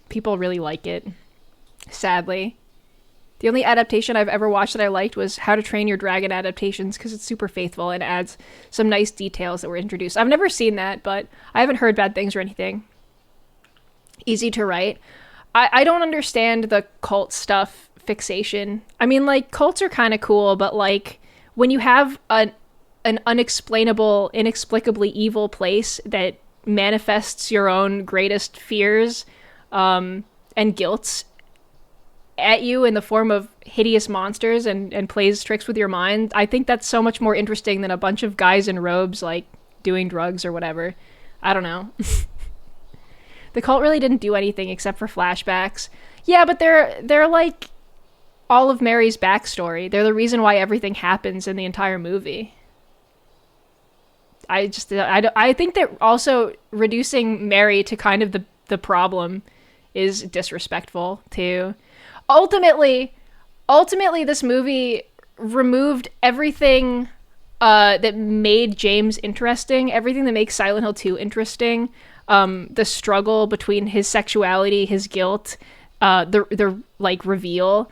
S1: people really like it. Sadly. The only adaptation I've ever watched that I liked was How to Train Your Dragon adaptations because it's super faithful and adds some nice details that were introduced. I've never seen that, but I haven't heard bad things or anything. Easy to write. I don't understand the cult stuff fixation. I mean, like, cults are kind of cool, but, like, when you have an unexplainable, inexplicably evil place that manifests your own greatest fears and guilts at you in the form of hideous monsters and plays tricks with your mind, I think that's so much more interesting than a bunch of guys in robes, like, doing drugs or whatever. I don't know. The cult really didn't do anything except for flashbacks. Yeah, but they're like all of Mary's backstory. They're the reason why everything happens in the entire movie. I think that also reducing Mary to kind of the problem is disrespectful too. Ultimately, this movie removed everything that made James interesting, everything that makes Silent Hill 2 interesting. The struggle between his sexuality, his guilt, the like reveal,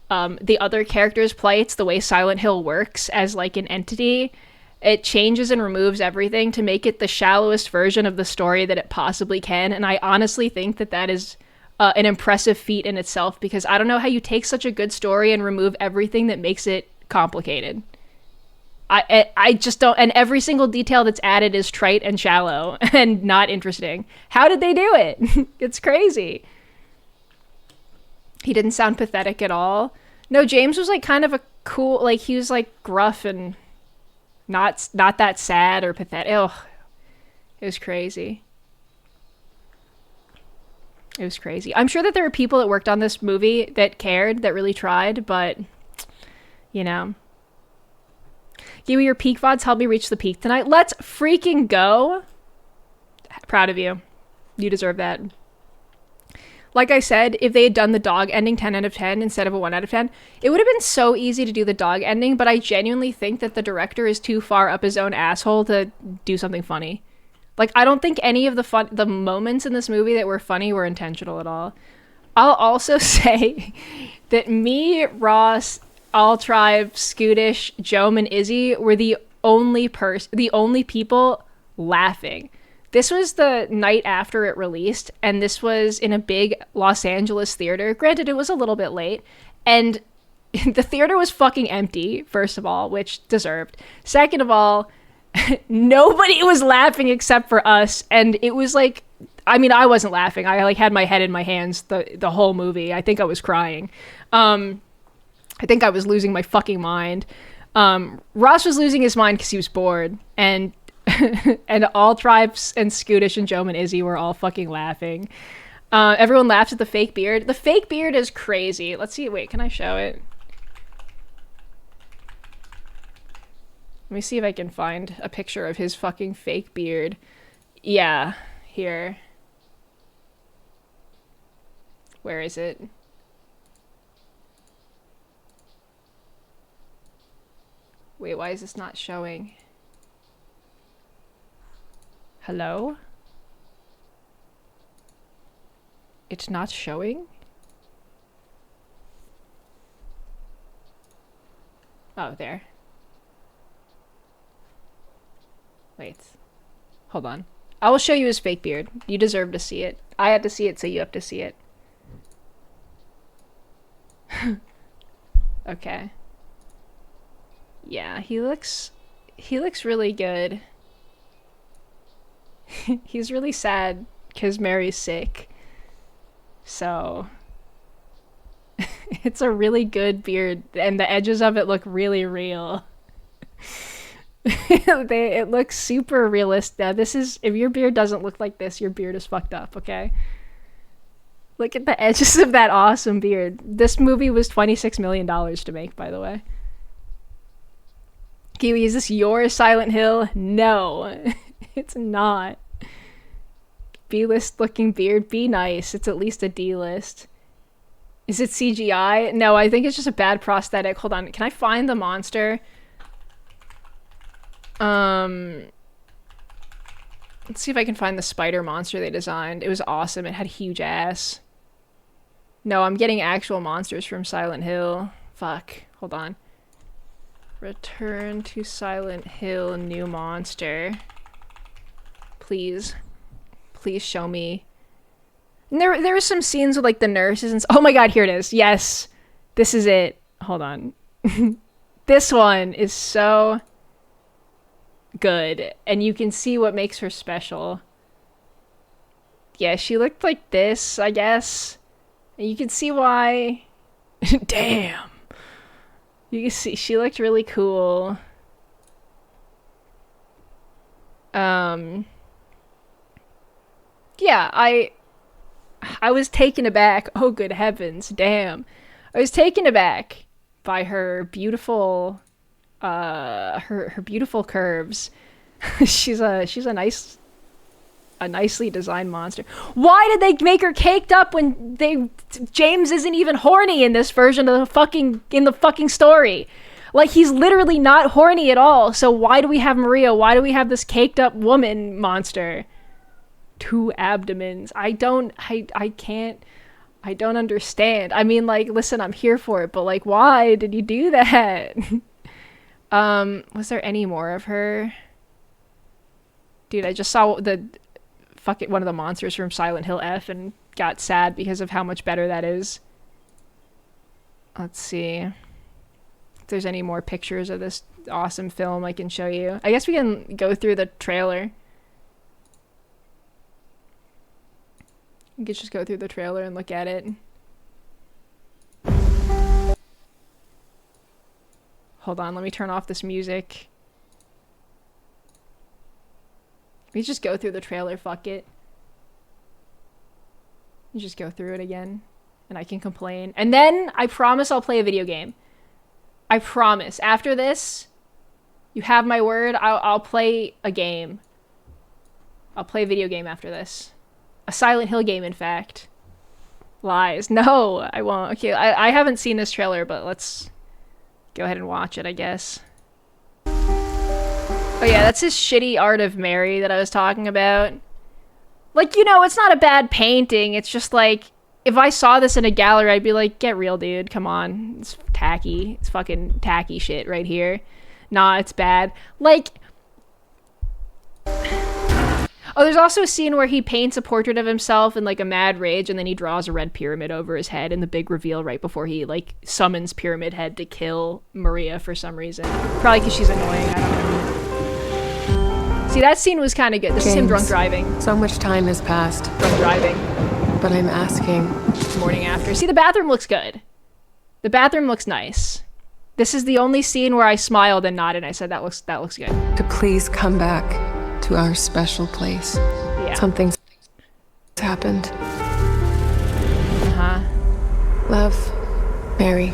S1: the other characters' plights, the way Silent Hill works as like an entity. It changes and removes everything to make it the shallowest version of the story that it possibly can. And I honestly think that is an impressive feat in itself, because I don't know how you take such a good story and remove everything that makes it complicated. I just don't, and every single detail that's added is trite and shallow and not interesting. How did they do it? It's crazy. He didn't sound pathetic at all. No, James was like kind of a cool, like he was like gruff and not that sad or pathetic. Ugh. It was crazy. It was crazy. I'm sure that there were people that worked on this movie that cared, that really tried, but you know. Giwi, your peak VODs helped me reach the peak tonight. Let's freaking go. Proud of you. You deserve that. Like I said, if they had done the dog ending 10 out of 10 instead of a 1 out of 10, it would have been so easy to do the dog ending, but I genuinely think that the director is too far up his own asshole to do something funny. Like, I don't think any of the moments in this movie that were funny were intentional at all. I'll also say that me, Ross, All Tribe, Scootish, Jome, and Izzy were the only people laughing. This was the night after it released, and this was in a big Los Angeles theater. Granted, it was a little bit late, and the theater was fucking empty, first of all, which deserved. Second of all, nobody was laughing except for us, and it was like, I mean, I wasn't laughing. I like had my head in my hands the whole movie. I think I was crying. I think I was losing my fucking mind. Ross was losing his mind because he was bored, and and All Tribes and Scootish and Jome and Izzy were all fucking laughing. Everyone laughs at the fake beard. The fake beard is crazy. Let's see. Wait, can I show it? Let me see if I can find a picture of his fucking fake beard. Yeah, here. Where is it? Wait, why is this not showing? Hello? It's not showing? Oh, there. Wait. Hold on. I will show you his fake beard. You deserve to see it. I had to see it, so you have to see it. Okay. Yeah, he looks really good. He's really sad because Mary's sick. So it's a really good beard, and the edges of it look really real. It looks super realistic. Now, this is, if your beard doesn't look like this, your beard is fucked up, okay? Look at the edges of that awesome beard. This movie was $26 million to make, by the way. Giwi, is this your Silent Hill? No, it's not. B-list looking beard, be nice. It's at least a D-list. Is it CGI? No, I think it's just a bad prosthetic. Hold on, can I find the monster? Let's see if I can find the spider monster they designed. It was awesome. It had a huge ass. No, I'm getting actual monsters from Silent Hill. Fuck. Hold on. Return to Silent Hill, new monster. Please. Please show me. And there were some scenes with like the nurses and oh my god, here it is. Yes. This is it. Hold on. This one is so good, and you can see what makes her special. Yeah, she looked like this, I guess. And you can see why. Damn. You can see she looked really cool. Yeah, I was taken aback. Oh, good heavens. Damn. I was taken aback by her beautiful her beautiful curves. she's a nicely designed monster. Why did they make her caked up when James isn't even horny in this version of the fucking story? Like, he's literally not horny at all. So why do we have Maria? Why do we have this caked up woman monster? 2 abdomens. I don't understand. I mean, like, listen, I'm here for it, but like, why did you do that? Was there any more of her? Dude, I just saw one of the monsters from Silent Hill F and got sad because of how much better that is. Let's see if there's any more pictures of this awesome film I can show you. I guess we can go through the trailer. We could just go through the trailer and look at it. Hold on, let me turn off this music. Let me just go through the trailer, fuck it. You just go through it again, and I can complain. And then, I promise I'll play a video game. I promise. After this, you have my word, I'll play a game. I'll play a video game after this. A Silent Hill game, in fact. Lies. No, I won't. Okay, I haven't seen this trailer, but let's go ahead and watch it, I guess. Oh yeah, that's his shitty art of Mary that I was talking about. Like, you know, it's not a bad painting. It's just like, if I saw this in a gallery, I'd be like, get real, dude. Come on. It's tacky. It's fucking tacky shit right here. Nah, it's bad. Like... Oh, there's also a scene where he paints a portrait of himself in, like, a mad rage, and then he draws a red pyramid over his head in the big reveal right before he, like, summons Pyramid Head to kill Maria for some reason. Probably because she's annoying, I don't know. See, that scene was kind of good. This is him drunk driving.
S2: So much time has passed.
S1: Drunk driving.
S2: But I'm asking.
S1: Morning after. See, the bathroom looks good. The bathroom looks nice. This is the only scene where I smiled and nodded and I said, that looks good.
S2: To please come back to our special place.
S1: Yeah.
S2: Something's happened.
S1: Uh-huh.
S2: Love, Mary.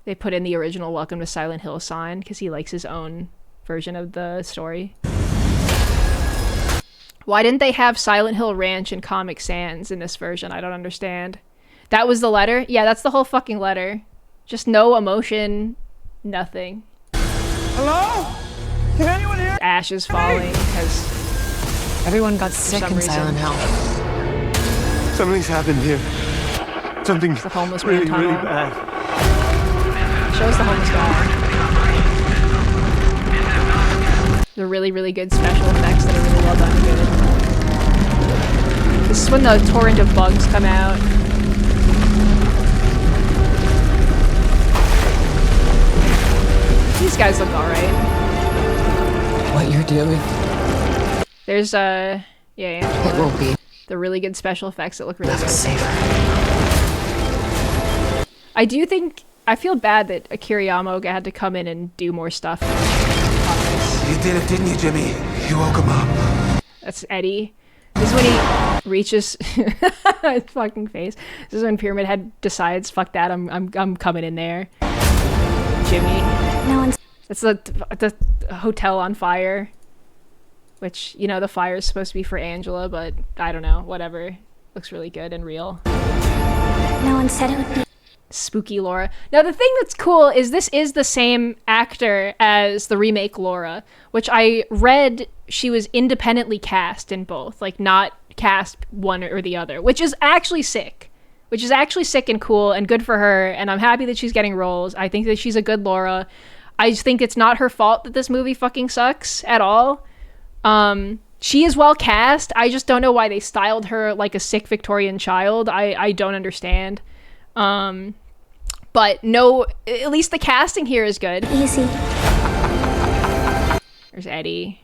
S1: They put in the original Welcome to Silent Hill sign because he likes his own version of the story. Why didn't they have Silent Hill Ranch and Comic Sans in this version? I don't understand. That was the letter? Yeah, that's the whole fucking letter. Just no emotion, nothing.
S3: Hello? Can anyone hear?
S1: Ashes falling because
S2: Everyone got sick in Silent Hill.
S3: Something's happened here. Something's
S1: the homeless man
S3: really,
S1: tunnel.
S3: really bad.
S1: Shows the homeless guy. The really, really good special effects that are really well done and good. This is when the torrent of bugs come out. These guys look alright.
S2: What you're doing,
S1: There's yeah.
S2: it won't be
S1: The really good special effects that look really
S2: enough to
S1: good.
S2: save her.
S1: I feel bad that Akira Yamaoka had to come in and do more stuff on this.
S3: You did it, didn't you, Jimmy? You woke him up.
S1: That's Eddie. This is when he reaches his fucking face. This is when Pyramid Head decides, fuck that, I'm coming in there. Jimmy.
S4: No one's.
S1: It's the hotel on fire. Which, you know, the fire is supposed to be for Angela, but I don't know, whatever. Looks really good and real.
S4: No one said it would be.
S1: Spooky Laura. Now, the thing that's cool is this is the same actor as the remake Laura, which I read she was independently cast in both, like not cast one or the other, which is actually sick. Which is actually sick and cool and good for her, and I'm happy that she's getting roles. I think that she's a good Laura. I just think it's not her fault that this movie fucking sucks at all. She is well cast. I just don't know why they styled her like a sick Victorian child. I don't understand. But no, at least the casting here is good.
S4: Easy.
S1: There's Eddie.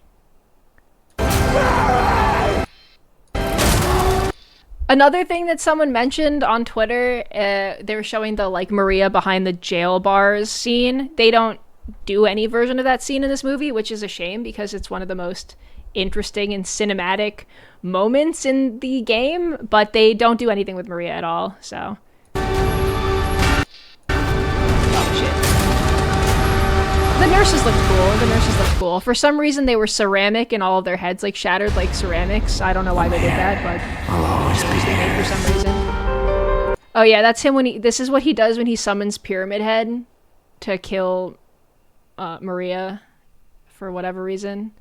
S1: Another thing that someone mentioned on Twitter, they were showing the like Maria behind the jail bars scene. They don't do any version of that scene in this movie, which is a shame because it's one of the most interesting and cinematic moments in the game, but they don't do anything with Maria at all, so. Oh shit. The nurses looked cool. For some reason they were ceramic and all of their heads like shattered like ceramics. I don't know why they did that, but
S3: I'll always be
S1: they made for some reason. Oh yeah, that's him when this is what he does when he summons Pyramid Head to kill Maria for whatever reason.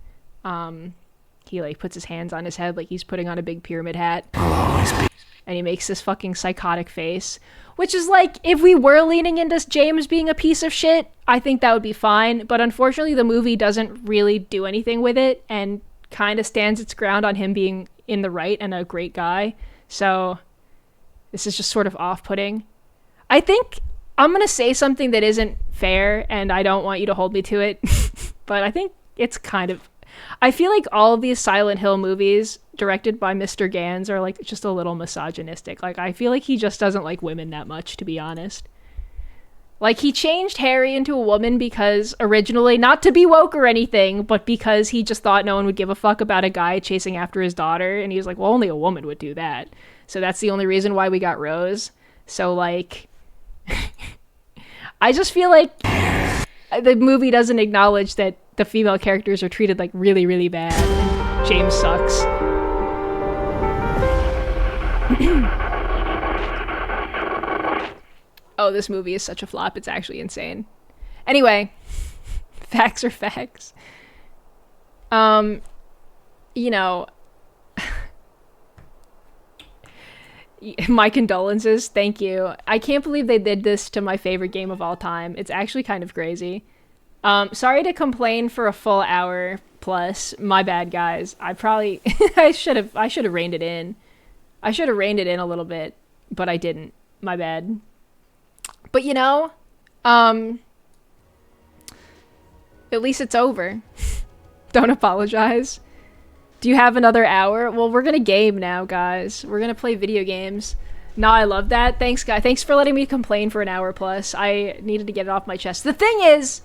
S1: He like puts his hands on his head like he's putting on a big pyramid hat.
S3: I'll always be.
S1: And he makes this fucking psychotic face. Which is like, if we were leaning into James being a piece of shit, I think that would be fine. But unfortunately, the movie doesn't really do anything with it and kind of stands its ground on him being in the right and a great guy. So this is just sort of off-putting. I think I'm going to say something that isn't fair, and I don't want you to hold me to it. But I think it's kind of... I feel like all of these Silent Hill movies directed by Mr. Gans are like just a little misogynistic. Like, I feel like he just doesn't like women that much, to be honest. Like, he changed Harry into a woman because originally, not to be woke or anything, but because he just thought no one would give a fuck about a guy chasing after his daughter. And he was like, well, only a woman would do that. So that's the only reason why we got Rose. So, like, I just feel like the movie doesn't acknowledge that the female characters are treated like really, really bad. And James sucks. Oh, this movie is such a flop. It's actually insane. Anyway, facts are facts. You know, my condolences. Thank you. I can't believe they did this to my favorite game of all time. It's actually kind of crazy. Sorry to complain for a full hour plus. My bad, guys. I probably I should have reined it in. I should have reined it in a little bit, but I didn't. My bad. But you know, at least it's over. Don't apologize. Do you have another hour? Well, we're gonna game now, guys. We're gonna play video games. No, I love that. Thanks, guys. Thanks for letting me complain for an hour plus. I needed to get it off my chest. The thing is,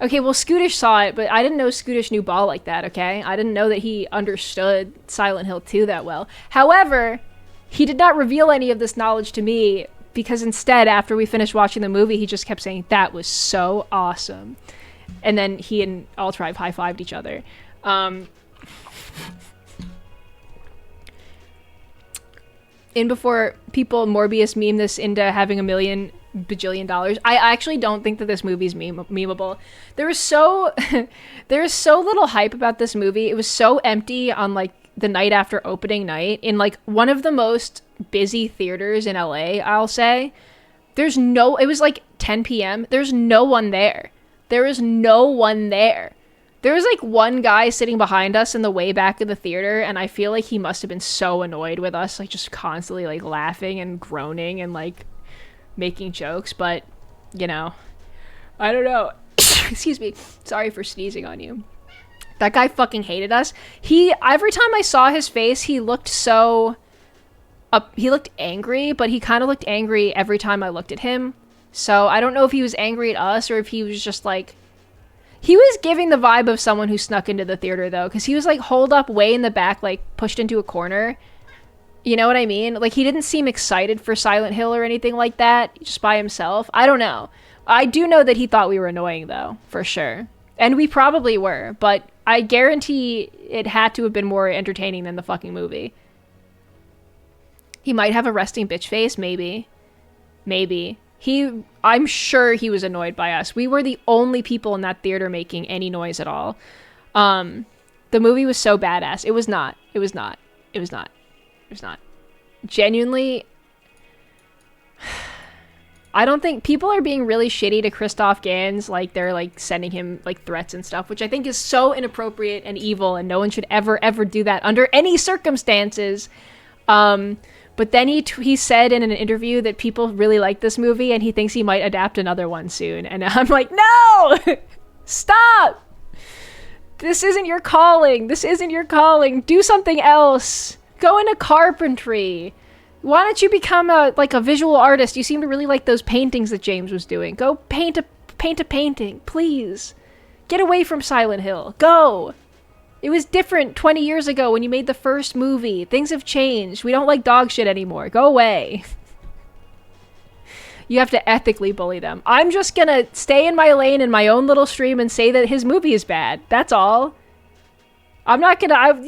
S1: okay, well, Scootish saw it, but I didn't know Scootish knew Ball like that, okay? I didn't know that he understood Silent Hill 2 that well. However, he did not reveal any of this knowledge to me, because instead, after we finished watching the movie, he just kept saying, that was so awesome. And then he and Altrive high-fived each other. In before people Morbius meme this into having $1 million bajillion dollars, I actually don't think that this movie's memeable. There is so little hype about this movie. It was so empty on like the night after opening night in like one of the most busy theaters in LA, I'll say. It was like 10 p.m. There's no one there. There is no one there. There was like one guy sitting behind us in the way back of the theater, and I feel like he must have been so annoyed with us, like just constantly like laughing and groaning and like making jokes. But you know, I don't know. Excuse me. Sorry for sneezing on you. That guy fucking hated us. Every time I saw his face, he looked he looked angry, but he kind of looked angry every time I looked at him. So I don't know if he was angry at us or if he was just like, he was giving the vibe of someone who snuck into the theater though, because he was like holed up way in the back, like pushed into a corner. You know what I mean? Like he didn't seem excited for Silent Hill or anything like that, just by himself. I don't know. I do know that he thought we were annoying though, for sure. And we probably were, but I guarantee it had to have been more entertaining than the fucking movie. He might have a resting bitch face, maybe. Maybe. I'm sure he was annoyed by us. We were the only people in that theater making any noise at all. The movie was so badass. It was not. Genuinely, I don't think people are being really shitty to Christoph Gans. Like they're like sending him like threats and stuff, which I think is so inappropriate and evil, and no one should ever do that under any circumstances. But then he said in an interview that people really like this movie and he thinks he might adapt another one soon. And I'm like, no, stop. This isn't your calling. Do something else. Go into carpentry. Why don't you become a visual artist? You seem to really like those paintings that James was doing. Go paint a painting, please. Get away from Silent Hill. Go. It was different 20 years ago when you made the first movie. Things have changed. We don't like dog shit anymore. Go away. You have to ethically bully them. I'm just gonna stay in my lane in my own little stream and say that his movie is bad. That's all. I'm not gonna,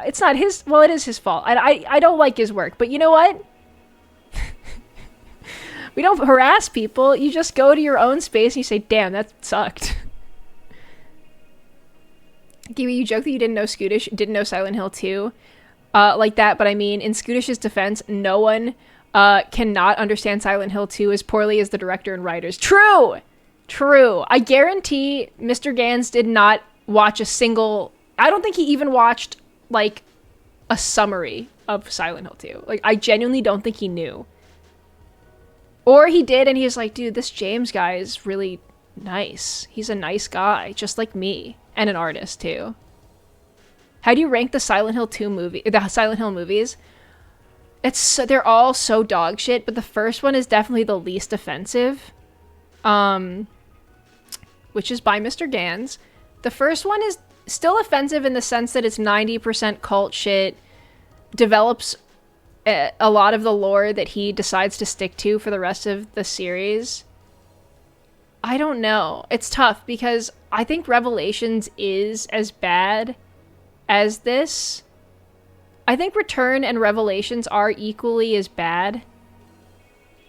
S1: it's not his, well, it is his fault. I don't like his work, but you know what? We don't harass people. You just go to your own space and you say, damn, that sucked. Giwi, you joke that you didn't know Silent Hill 2 like that, but I mean, in Scootish's defense, no one cannot understand Silent Hill 2 as poorly as the director and writers. True! I guarantee Mr. Gans did not watch a single... I don't think he even watched, like, a summary of Silent Hill 2. Like, I genuinely don't think he knew. Or he did, and he was like, dude, this James guy is really nice. He's a nice guy, just like me. And an artist, too. How do you rank the Silent Hill movies? They're all so dog shit, but the first one is definitely the least offensive. Which is by Mr. Gans. The first one is still offensive in the sense that it's 90% cult shit, develops a lot of the lore that he decides to stick to for the rest of the series. I don't know. It's tough because I think Revelations is as bad as this. I think Return and Revelations are equally as bad.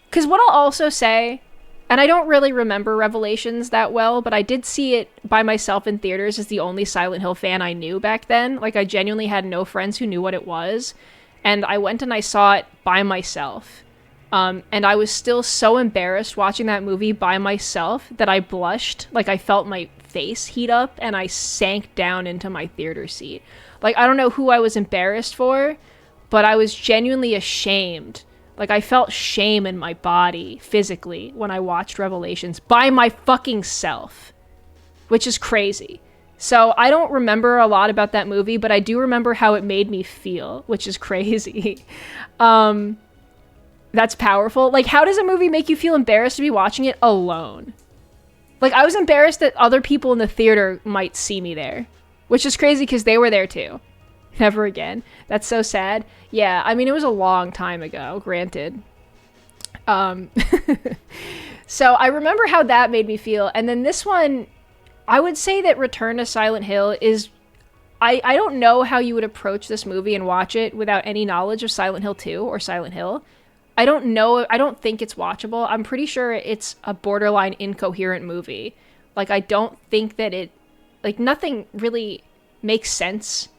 S1: Because what I'll also say, and I don't really remember Revelations that well, but I did see it by myself in theaters as the only Silent Hill fan I knew back then. Like, I genuinely had no friends who knew what it was. And I went and I saw it by myself. And I was still so embarrassed watching that movie by myself that I blushed. Like, I felt my face heat up and I sank down into my theater seat. Like, I don't know who I was embarrassed for, but I was genuinely ashamed. Like, I felt shame in my body physically when I watched Revelations by my fucking self, which is crazy. So I don't remember a lot about that movie, but I do remember how it made me feel, which is crazy. That's powerful. Like, how does a movie make you feel embarrassed to be watching it alone? Like, I was embarrassed that other people in the theater might see me there, which is crazy because they were there too. Never again. That's so sad. Yeah, I mean, it was a long time ago, granted. So I remember how that made me feel. And then this one, I would say that Return to Silent Hill is... I don't know how you would approach this movie and watch it without any knowledge of Silent Hill 2 or Silent Hill. I don't know. I don't think it's watchable. I'm pretty sure it's a borderline incoherent movie. Like, I don't think that it... Like, nothing really makes sense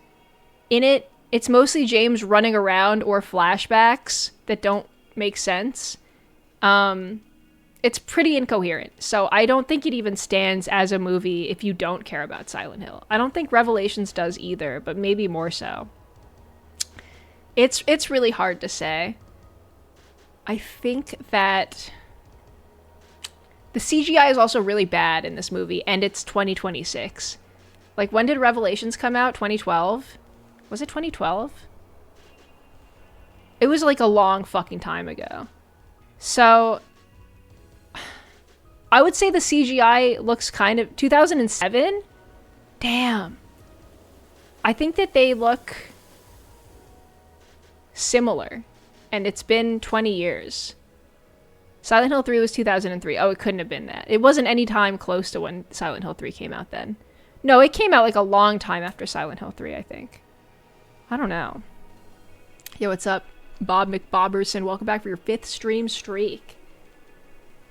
S1: in it. It's mostly James running around or flashbacks that don't make sense. It's it's pretty incoherent. So I don't think it even stands as a movie if you don't care about Silent Hill. I don't think Revelations does either, but maybe more so. It's really hard to say. I think that the CGI is also really bad in this movie, and it's 2026. Like, when did Revelations come out? 2012? Was it 2012? It was like a long fucking time ago. So I would say the CGI looks kind of 2007. Damn. I think that they look similar, and it's been 20 years. Silent Hill 3 was 2003. Oh, it couldn't have been that. It wasn't any time close to when Silent Hill 3 came out then. No, it came out like a long time after Silent Hill 3, I think. I don't know. Yo, what's up? Bob McBobberson, welcome back for your 5th stream streak.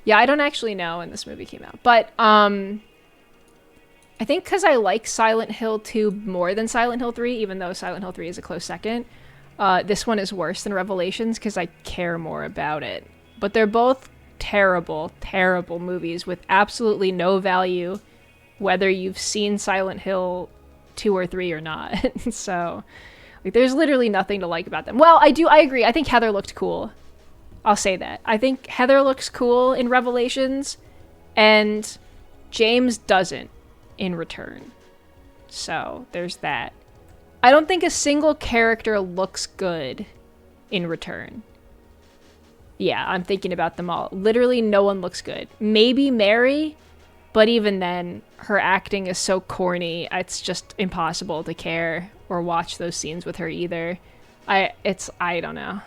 S1: Yeah, I don't actually know when this movie came out. But, I think because I like Silent Hill 2 more than Silent Hill 3, even though Silent Hill 3 is a close second, this one is worse than Revelations because I care more about it. But they're both terrible, terrible movies with absolutely no value, whether you've seen Silent Hill 2 or 3 or not. So, like, there's literally nothing to like about them. Well, I agree. I think Heather looked cool. I'll say that. I think Heather looks cool in Revelations, and James doesn't in Return. So, there's that. I don't think a single character looks good in Return. Yeah, I'm thinking about them all. Literally no one looks good. Maybe Mary, but even then, her acting is so corny, it's just impossible to care or watch those scenes with her either. I don't know.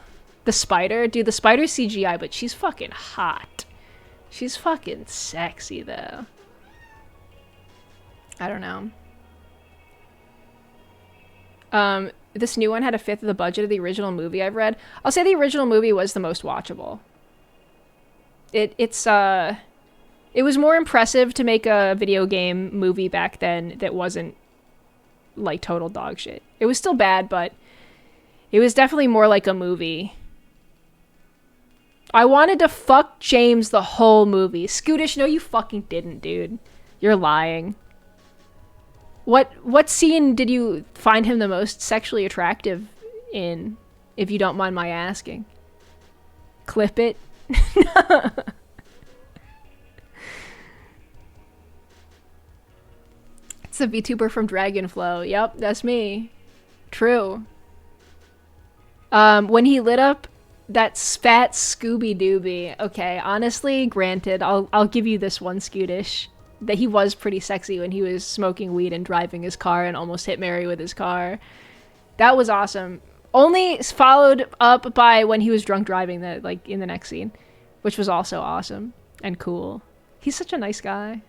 S1: The spider? Dude, the spider's CGI, but she's fucking hot. She's fucking sexy, though. I don't know. This new one had a 5th of the budget of the original movie I've read. I'll say the original movie was the most watchable. It was more impressive to make a video game movie back then that wasn't like total dog shit. It was still bad, but it was definitely more like a movie. I wanted to fuck James the whole movie. Scootish, no you fucking didn't, dude. You're lying. What scene did you find him the most sexually attractive in, if you don't mind my asking? Clip it. It's a VTuber from Dragonflow. Yep, that's me. True. When he lit up that fat Scooby Dooby. Okay, honestly, granted, I'll give you this one, Scootish. That he was pretty sexy when he was smoking weed and driving his car and almost hit Mary with his car. That was awesome. Only followed up by when he was drunk driving in the next scene, which was also awesome and cool. He's such a nice guy.